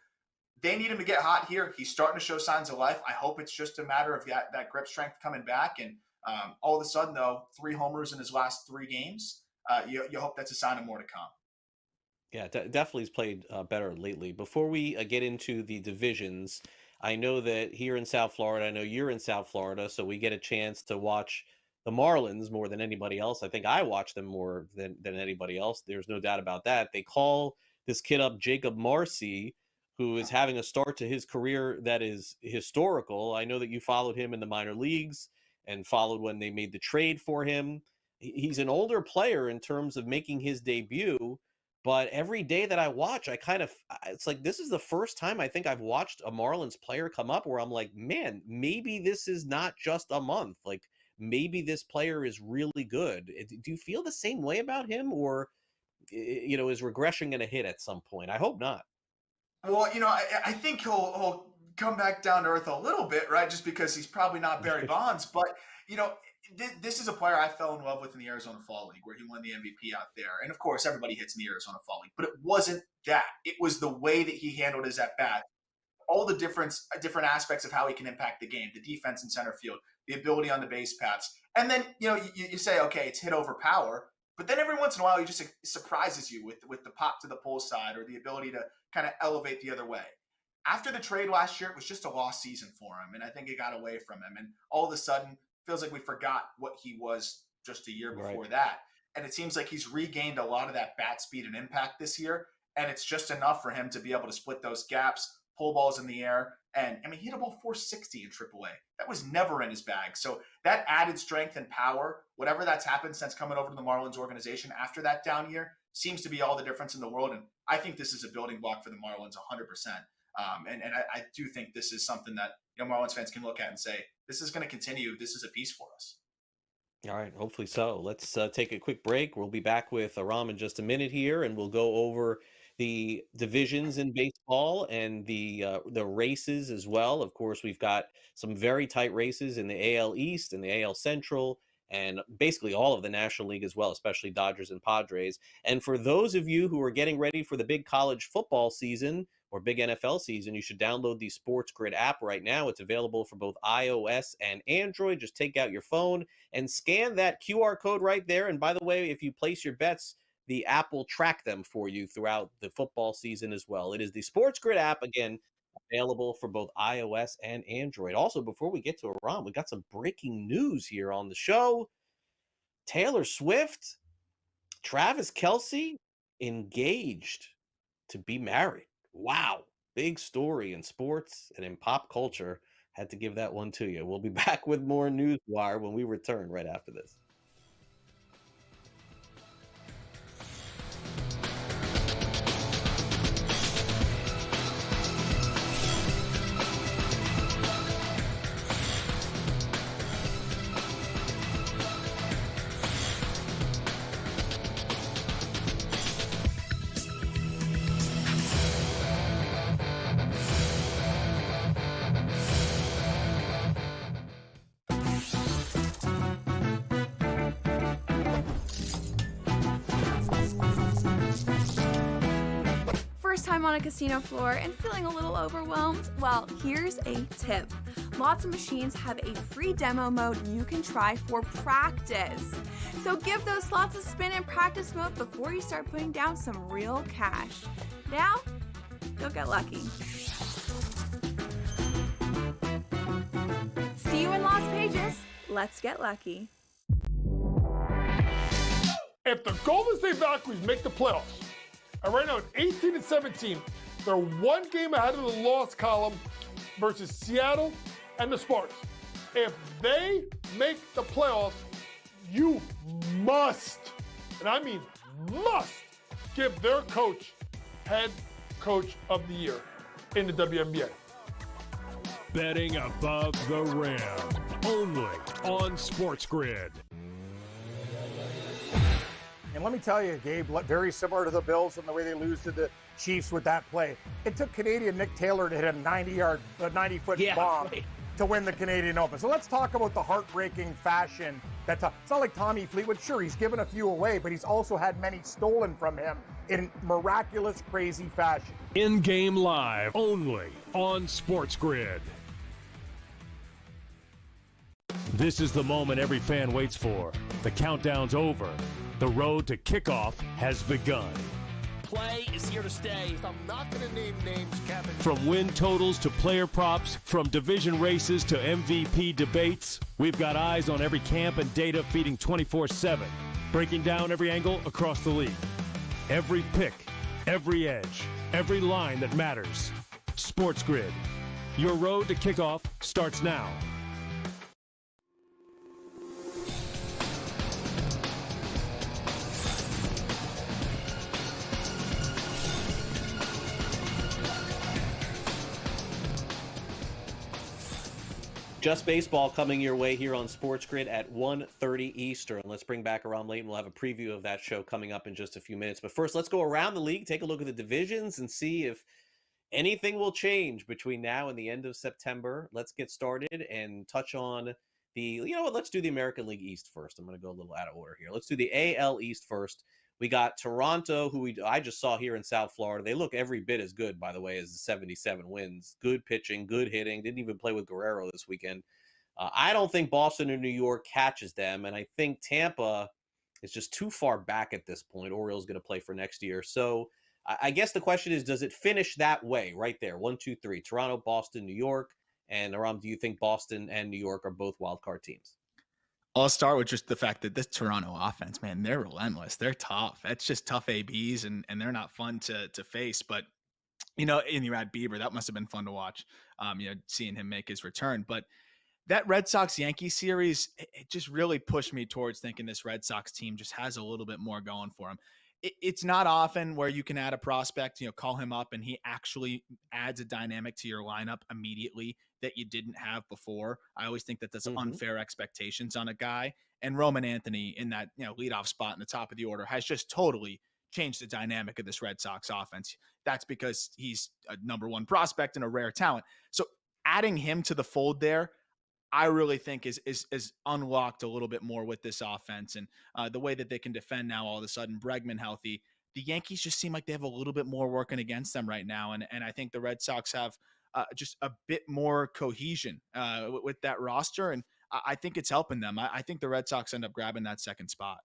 K: they need him to get hot here. He's starting to show signs of life. I hope it's just a matter of that grip strength coming back, and all of a sudden, though, 3 homers in his last 3 games. You hope that's a sign of more to come.
D: Yeah, definitely has played better lately. Before we get into the divisions, I know that here in South Florida, I know you're in South Florida, so we get a chance to watch the Marlins more than anybody else. I think I watch them more than anybody else. There's no doubt about that. They call this kid up Jacob Marcy, who is having a start to his career that is historical. I know that you followed him in the minor leagues and followed when they made the trade for him. He's an older player in terms of making his debut, but every day that I watch, it's like this is the first time I think I've watched a Marlins player come up where I'm like, man, maybe this is not just a month. Like maybe this player is really good. Do you feel the same way about him, or is regression going to hit at some point? I hope not.
K: Well, I think he'll come back down to earth a little bit, right? Just because he's probably not Barry Bonds, but this is a player I fell in love with in the Arizona Fall League, where he won the MVP out there. And of course, everybody hits in the Arizona Fall League, but it wasn't that. It was the way that he handled his at-bat, all the different aspects of how he can impact the game, the defense in center field, the ability on the base paths. And then, you say, okay, it's hit over power, but then every once in a while, he just surprises you with the pop to the pull side, or the ability to kind of elevate the other way. After the trade last year, it was just a lost season for him, and I think it got away from him. And all of a sudden, feels like we forgot what he was just a year before that. And it seems like he's regained a lot of that bat speed and impact this year. And it's just enough for him to be able to split those gaps, pull balls in the air. And I mean, he hit a ball 460 in AAA. That was never in his bag. So that added strength and power, whatever that's happened since coming over to the Marlins organization after that down year, seems to be all the difference in the world. And I think this is a building block for the Marlins 100%. And I do think this is something that Marlins fans can look at and say, this is going to continue. This is a piece for us.
D: All right, hopefully so. Let's take a quick break. We'll be back with Aram in just a minute here, and we'll go over the divisions in baseball and the races as well. Of course, we've got some very tight races in the AL East and the AL Central, and basically all of the National League as well, especially Dodgers and Padres. And for those of you who are getting ready for the big college football season or big NFL season, you should download the SportsGrid app right now. It's available for both iOS and Android. Just take out your phone and scan that QR code right there. And by the way, if you place your bets, the app will track them for you throughout the football season as well. It is the SportsGrid app, again, available for both iOS and Android. Also, before we get to Aram, we got some breaking news here on the show. Taylor Swift, Travis Kelce, engaged to be married. Wow. Big story in sports and in pop culture. Had to give that one to you. We'll be back with more NewsWire when we return right after this.
A: First time on a casino floor and feeling a little overwhelmed? Well, here's a tip. Lots of machines have a free demo mode you can try for practice. So give those slots a spin in practice mode before you start putting down some real cash. Now, go get lucky. See you in Las Vegas. Let's get lucky.
U: If the Golden State Valkyries make the playoffs, and right now it's 18-17, they're one game ahead of the loss column versus Seattle and the Sparks. If they make the playoffs, you must, and I mean must, give their coach head coach of the year in the WNBA.
C: Betting above the rim, only on SportsGrid.
G: And let me tell you, Gabe, very similar to the Bills and the way they lose to the Chiefs with that play. It took Canadian Nick Taylor to hit a 90-foot bomb to win the Canadian Open. So let's talk about the heartbreaking fashion. It's not like Tommy Fleetwood. Sure, he's given a few away, but he's also had many stolen from him in miraculous, crazy fashion.
C: In-game live, only on SportsGrid. This is the moment every fan waits for. The countdown's over. The road to kickoff has begun.
N: Play is here to stay.
U: I'm not going to name names, Kevin.
C: From win totals to player props, from division races to MVP debates, we've got eyes on every camp and data feeding 24/7, breaking down every angle across the league. Every pick, every edge, every line that matters. SportsGrid. Your road to kickoff starts now.
D: Just Baseball coming your way here on SportsGrid at 1:30 Eastern. Let's bring back Aram Leighton. We'll have a preview of that show coming up in just a few minutes. But first, let's go around the league, take a look at the divisions, and see if anything will change between now and the end of September. Let's get started and touch on let's do the American League East first. I'm going to go a little out of order here. Let's do the AL East first. We got Toronto, who I just saw here in South Florida. They look every bit as good, by the way, as the 77 wins. Good pitching, good hitting. Didn't even play with Guerrero this weekend. I don't think Boston or New York catches them, and I think Tampa is just too far back at this point. Orioles going to play for next year. So I guess the question is, does it finish that way right there? 1, 2, 3. Toronto, Boston, New York. And Aram, do you think Boston and New York are both wild card teams?
M: I'll start with just the fact that this Toronto offense, man, they're relentless. They're tough. That's just tough ABs, and they're not fun to face. But and you had Bieber, that must have been fun to watch. Seeing him make his return. But that Red Sox Yankee series, it just really pushed me towards thinking this Red Sox team just has a little bit more going for them. It's not often where you can add a prospect, call him up and he actually adds a dynamic to your lineup immediately that you didn't have before. I always think that that's unfair expectations on a guy. And Roman Anthony in that leadoff spot in the top of the order has just totally changed the dynamic of this Red Sox offense. That's because he's a number one prospect and a rare talent. So adding him to the fold there, I really think is unlocked a little bit more with this offense and the way that they can defend now. All of a sudden, Bregman healthy, the Yankees just seem like they have a little bit more working against them right now, and I think the Red Sox have just a bit more cohesion with that roster, and I think it's helping them. I think the Red Sox end up grabbing that second spot.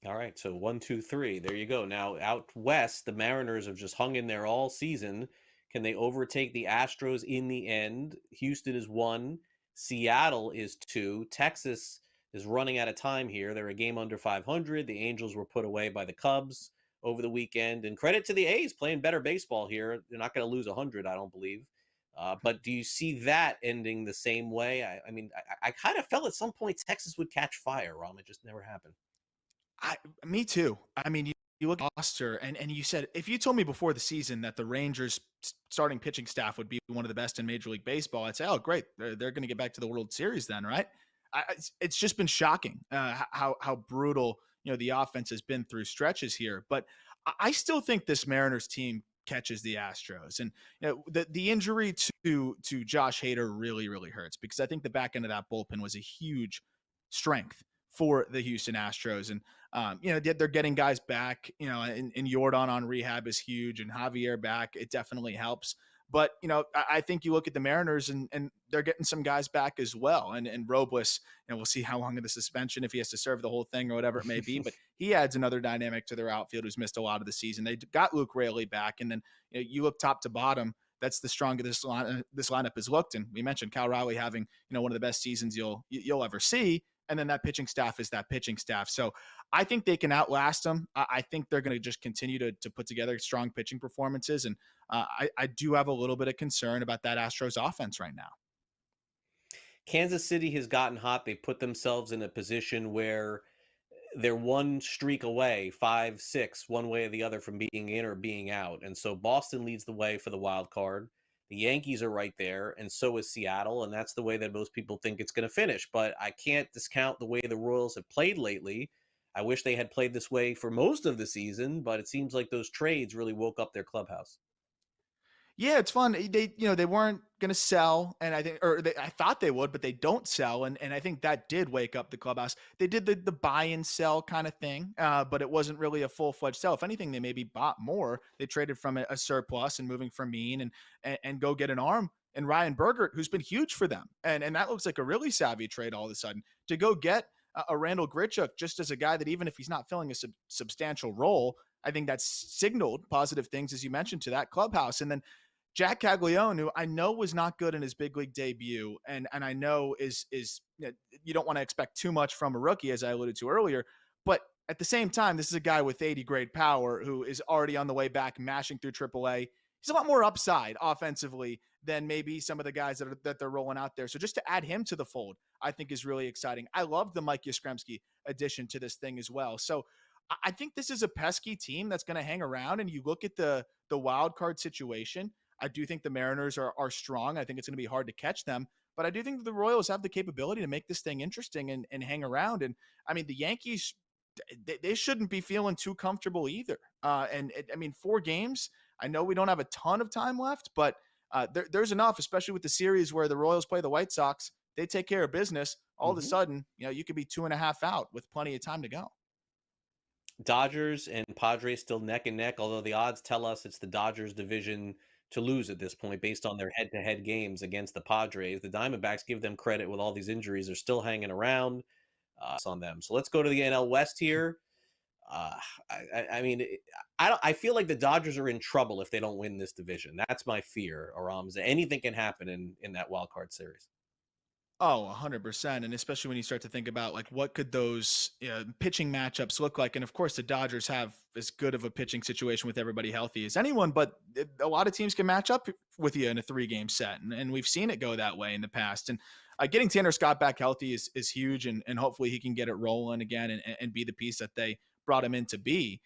D: All right, so 1, 2, 3. There you go. Now out west, the Mariners have just hung in there all season. Can they overtake the Astros in the end? Houston is 1. Seattle is 2. Texas is running out of time here. They're a game under 500. The Angels were put away by the Cubs over the weekend. And credit to the A's playing better baseball here. They're not going to lose 100, I don't believe. But do you see that ending the same way? I kind of felt at some point Texas would catch fire, Rom. It just never happened.
M: Me too. I mean, you look at roster, and you said, if you told me before the season that the Rangers starting pitching staff would be one of the best in Major League Baseball, I'd say, oh, great. They're going to get back to the World Series then, right? It's just been shocking how brutal, the offense has been through stretches here. But I still think this Mariners team catches the Astros. And the injury to Josh Hader really, really hurts, because I think the back end of that bullpen was a huge strength for the Houston Astros. And, they're getting guys back, and Yordan on rehab is huge, and Javier back. It definitely helps. But, I think you look at the Mariners and they're getting some guys back as well. And Robles, we'll see how long of the suspension, if he has to serve the whole thing or whatever it may be, but he adds another dynamic to their outfield who's missed a lot of the season. They got Luke Raley back. And then you look top to bottom, that's the strongest this lineup has looked. And we mentioned Cal Raleigh having, one of the best seasons you'll ever see. And then that pitching staff is that pitching staff. So I think they can outlast them. I think they're going to just continue to put together strong pitching performances. And I do have a little bit of concern about that Astros offense right now.
D: Kansas City has gotten hot. They put themselves in a position where they're one streak away, 5, 6, one way or the other from being in or being out. And so Boston leads the way for the wild card. The Yankees are right there, and so is Seattle, and that's the way that most people think it's going to finish. But I can't discount the way the Royals have played lately. I wish they had played this way for most of the season, but it seems like those trades really woke up their clubhouse.
M: Yeah, it's fun. They weren't going to sell, and I thought they would, but they don't sell, and I think that did wake up the clubhouse. They did the buy and sell kind of thing, but it wasn't really a full-fledged sell. If anything, they maybe bought more. They traded from a surplus and moving from Mean and go get an arm and Ryan Bergert, who's been huge for them, and that looks like a really savvy trade all of a sudden to go get a Randall Grichuk, just as a guy that even if he's not filling a substantial role, I think that's signaled positive things, as you mentioned, to that clubhouse. And then Jack Caglione, who I know was not good in his big league debut, and I know is you don't want to expect too much from a rookie, as I alluded to earlier, but at the same time, this is a guy with 80 grade power who is already on the way back, mashing through AAA. He's a lot more upside offensively than maybe some of the guys that they're rolling out there. So just to add him to the fold, I think is really exciting. I love the Mike Yastrzemski addition to this thing as well. So I think this is a pesky team that's going to hang around. And you look at the wild card situation, I do think the Mariners are strong. I think it's going to be hard to catch them, but I do think that the Royals have the capability to make this thing interesting and hang around. And I mean, the Yankees, they shouldn't be feeling too comfortable either. 4 games, I know we don't have a ton of time left, but there's enough, especially with the series where the Royals play the White Sox. They take care of business. All of a sudden, you could be 2.5 out with plenty of time to go.
D: Dodgers and Padres still neck and neck, although the odds tell us it's the Dodgers division to lose at this point based on their head-to-head games against the Padres. The Diamondbacks, give them credit with all these injuries, are still hanging around on them. So let's go to the NL West here. I feel like the Dodgers are in trouble if they don't win this division. That's my fear, Aram. Anything can happen in that wild card series.
M: Oh, 100%. And especially when you start to think about like what could those pitching matchups look like. And of course, the Dodgers have as good of a pitching situation with everybody healthy as anyone, but a lot of teams can match up with you in a 3-game set. And we've seen it go that way in the past. And getting Tanner Scott back healthy is huge. And hopefully he can get it rolling again and be the piece that they brought him in to be.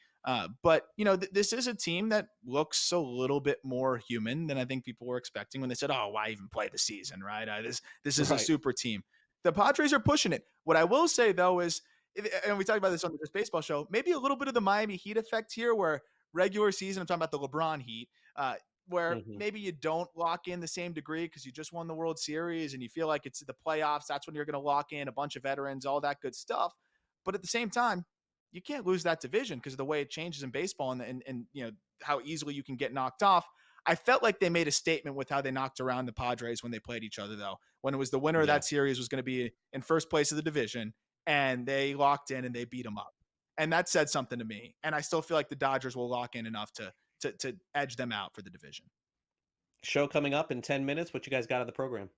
M: But, this is a team that looks a little bit more human than I think people were expecting when they said, oh, why even play the season, right? This is a super team. The Padres are pushing it. What I will say, though, is, and we talked about this on the Just Baseball show, maybe a little bit of the Miami Heat effect here where regular season, I'm talking about the LeBron Heat, where maybe you don't lock in the same degree because you just won the World Series and you feel like it's the playoffs. That's when you're going to lock in a bunch of veterans, all that good stuff. But at the same time, you can't lose that division because of the way it changes in baseball and how easily you can get knocked off. I felt like they made a statement with how they knocked around the Padres when they played each other, though, when it was the winner of that series was going to be in first place of the division, and they locked in and they beat them up. And that said something to me. And I still feel like the Dodgers will lock in enough to edge them out for the division.
D: Show coming up in 10 minutes. What you guys got on the program?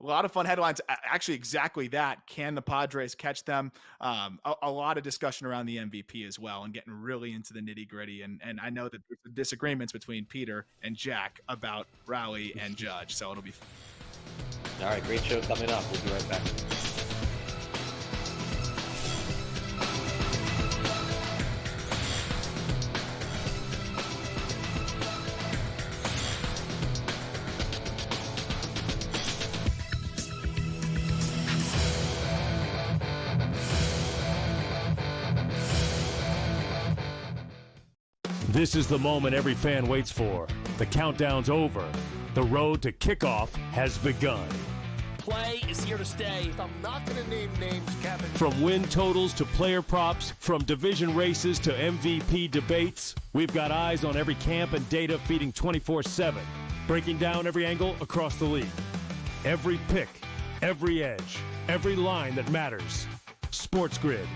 M: A lot of fun headlines. Actually, exactly that. Can the Padres catch them? A lot of discussion around the MVP as well and getting really into the nitty gritty. And I know that there's disagreements between Peter and Jack about Rowley and Judge. So it'll be fun.
D: All right. Great show coming up. We'll be right back.
C: This is the moment every fan waits for. The countdown's over. The road to kickoff has begun.
N: Play is here to stay.
U: I'm not going to name names, Kevin.
C: From win totals to player props, from division races to MVP debates, we've got eyes on every camp and data feeding 24/7, breaking down every angle across the league. Every pick, every edge, every line that matters. SportsGrid.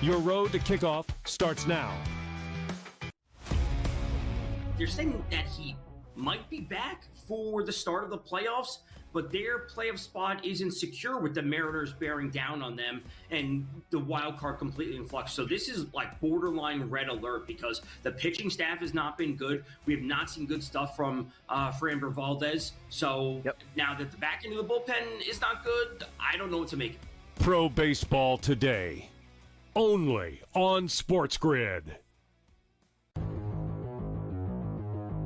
C: Your road to kickoff starts now.
E: They're saying that he might be back for the start of the playoffs, but their playoff spot isn't secure with the Mariners bearing down on them and the wild card completely in flux. So this is like borderline red alert because the pitching staff has not been good. We have not seen good stuff from Framber Valdez. So now that the back end of the bullpen is not good, I don't know what to make.
C: Pro Baseball Today, only on SportsGrid.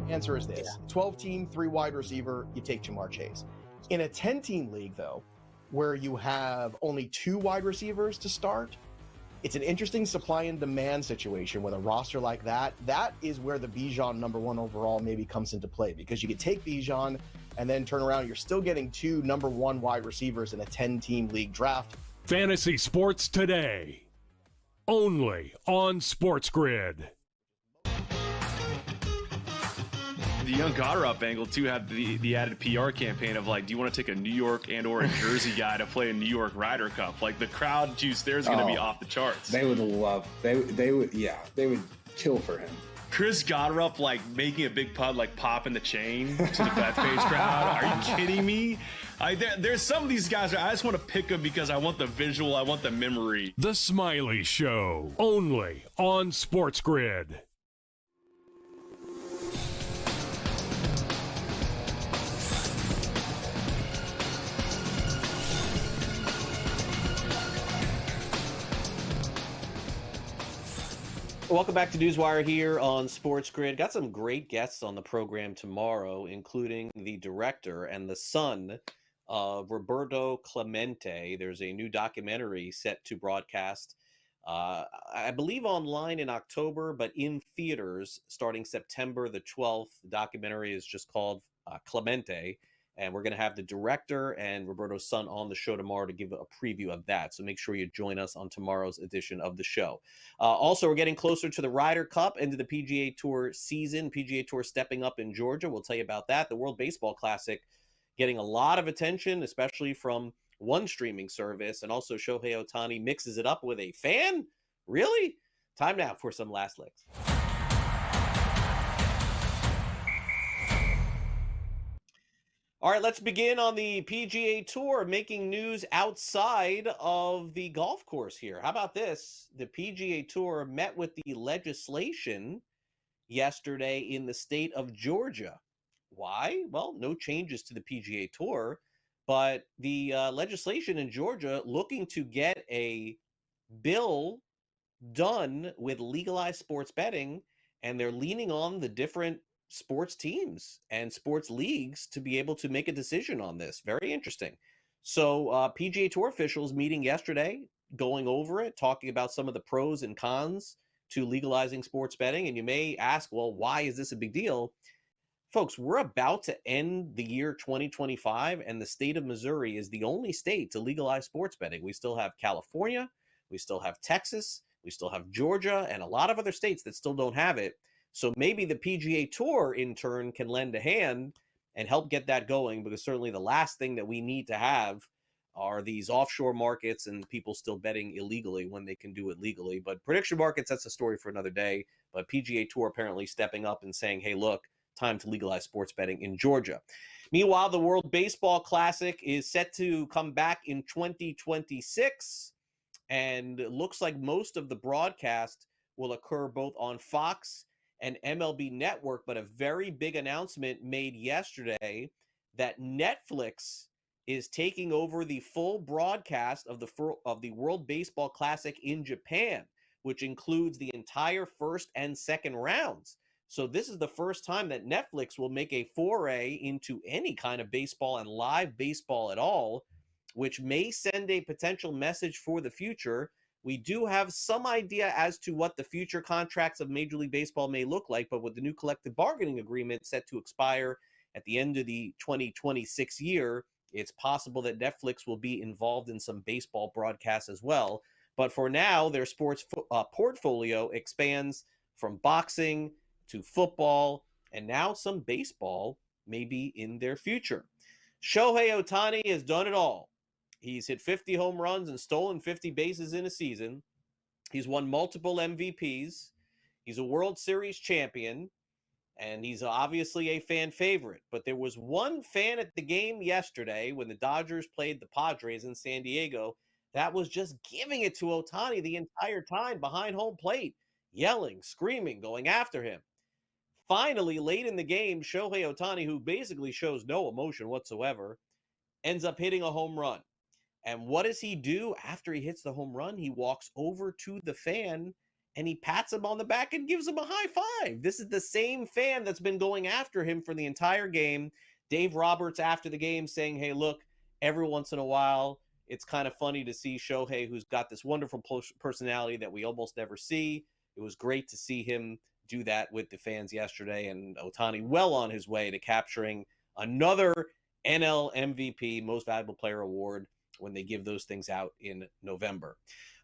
O: Answer is this. 12-team, 3 wide receiver, you take Jamar Chase. In a 10-team league, though, where you have only 2 wide receivers to start, it's an interesting supply and demand situation with a roster like that. That is where the Bijan number 1 overall maybe comes into play because you could take Bijan and then turn around. You're still getting 2 number 1 wide receivers in a 10-team league draft.
C: Fantasy Sports Today, only on SportsGrid.
I: The young Goddard angle too had the added PR campaign of like, do you want to take a New York and or a Jersey guy to play a New York Ryder Cup? Like the crowd juice there is going to be off the charts.
J: They would love. They would kill for him.
I: Chris Goddard like making a big putt, like popping the chain to the Bethpage crowd. Are you kidding me? There's some of these guys I just want to pick them because I want the visual, I want the memory.
C: The Smiley Show, only on SportsGrid.
D: Welcome back to NewsWire here on SportsGrid. Got some great guests on the program tomorrow, including the director and the son of Roberto Clemente. There's a new documentary set to broadcast, I believe online in October, but in theaters starting September the 12th. The documentary is just called Clemente. And we're going to have the director and Roberto's son on the show tomorrow to give a preview of that. So make sure you join us on tomorrow's edition of the show. Also, we're getting closer to the Ryder Cup and to the PGA Tour season. PGA Tour stepping up in Georgia. We'll tell you about that. The World Baseball Classic getting a lot of attention, especially from one streaming service. And also Shohei Ohtani mixes it up with a fan? Really? Time now for some last licks. All right, let's begin on the PGA Tour, making news outside of the golf course here. How about this? The PGA Tour met with the legislation yesterday in the state of Georgia. Why? Well, no changes to the PGA Tour, but the legislation in Georgia looking to get a bill done with legalized sports betting, and they're leaning on the different sports teams and sports leagues to be able to make a decision on this. Very interesting. So PGA Tour officials meeting yesterday, going over it, talking about some of the pros and cons to legalizing sports betting. And you may ask, well, why is this a big deal? Folks, we're about to end the year 2025, and the state of Missouri is the only state to legalize sports betting. We still have California, we still have Texas, we still have Georgia, and a lot of other states that still don't have it. So maybe the PGA Tour, in turn, can lend a hand and help get that going, because certainly the last thing that we need to have are these offshore markets and people still betting illegally when they can do it legally. But prediction markets, that's a story for another day. But PGA Tour apparently stepping up and saying, hey, look, time to legalize sports betting in Georgia. Meanwhile, the World Baseball Classic is set to come back in 2026, and it looks like most of the broadcast will occur both on Fox and MLB Network, but a very big announcement made yesterday that Netflix is taking over the full broadcast of the World Baseball Classic in Japan, which includes the entire first and second rounds. So this is the first time that Netflix will make a foray into any kind of baseball and live baseball at all, which may send a potential message for the future. We do have some idea as to what the future contracts of Major League Baseball may look like, but with the new collective bargaining agreement set to expire at the end of the 2026 year, it's possible that Netflix will be involved in some baseball broadcasts as well. But for now, their sports portfolio expands from boxing to football, and now some baseball may be in their future. Shohei Ohtani has done it all. He's hit 50 home runs and stolen 50 bases in a season. He's won multiple MVPs. He's a World Series champion, and he's obviously a fan favorite. But there was one fan at the game yesterday when the Dodgers played the Padres in San Diego that was just giving it to Ohtani the entire time behind home plate, yelling, screaming, going after him. Finally, late in the game, Shohei Ohtani, who basically shows no emotion whatsoever, ends up hitting a home run. And what does he do after he hits the home run? He walks over to the fan and he pats him on the back and gives him a high five. This is the same fan that's been going after him for the entire game. Dave Roberts after the game saying, hey, look, every once in a while, it's kind of funny to see Shohei, who's got this wonderful personality that we almost never see. It was great to see him do that with the fans yesterday, and Ohtani well on his way to capturing another NL MVP, Most Valuable Player award, when they give those things out in November.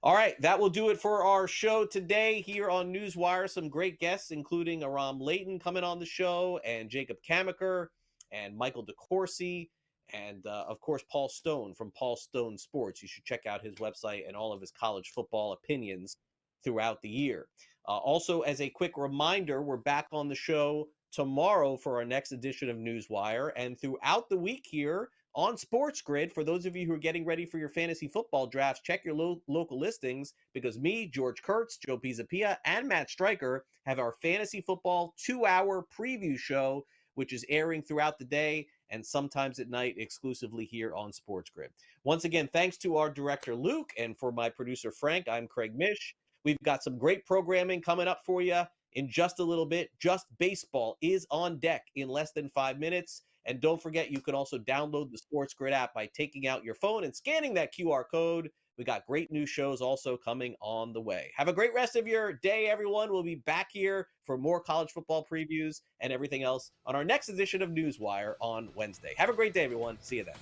D: All right, that will do it for our show today here on NewsWire. Some great guests, including Aram Layton coming on the show, and Jacob Kamaker, and Michael DeCourcy, and of course, Paul Stone from Paul Stone Sports. You should check out his website and all of his college football opinions throughout the year. Also, as a quick reminder, we're back on the show tomorrow for our next edition of NewsWire, and throughout the week here on SportsGrid, for those of you who are getting ready for your fantasy football drafts, check your local listings, because me, George Kurtz, Joe Pisapia, and Matt Stryker have our fantasy football 2-hour preview show, which is airing throughout the day and sometimes at night exclusively here on SportsGrid. Once again, thanks to our director, Luke, and for my producer, Frank, I'm Craig Mish. We've got some great programming coming up for you in just a little bit. Just Baseball is on deck in less than 5 minutes. And don't forget, you can also download the SportsGrid app by taking out your phone and scanning that QR code. We got great new shows also coming on the way. Have a great rest of your day, everyone. We'll be back here for more college football previews and everything else on our next edition of NewsWire on Wednesday. Have a great day, everyone. See you then.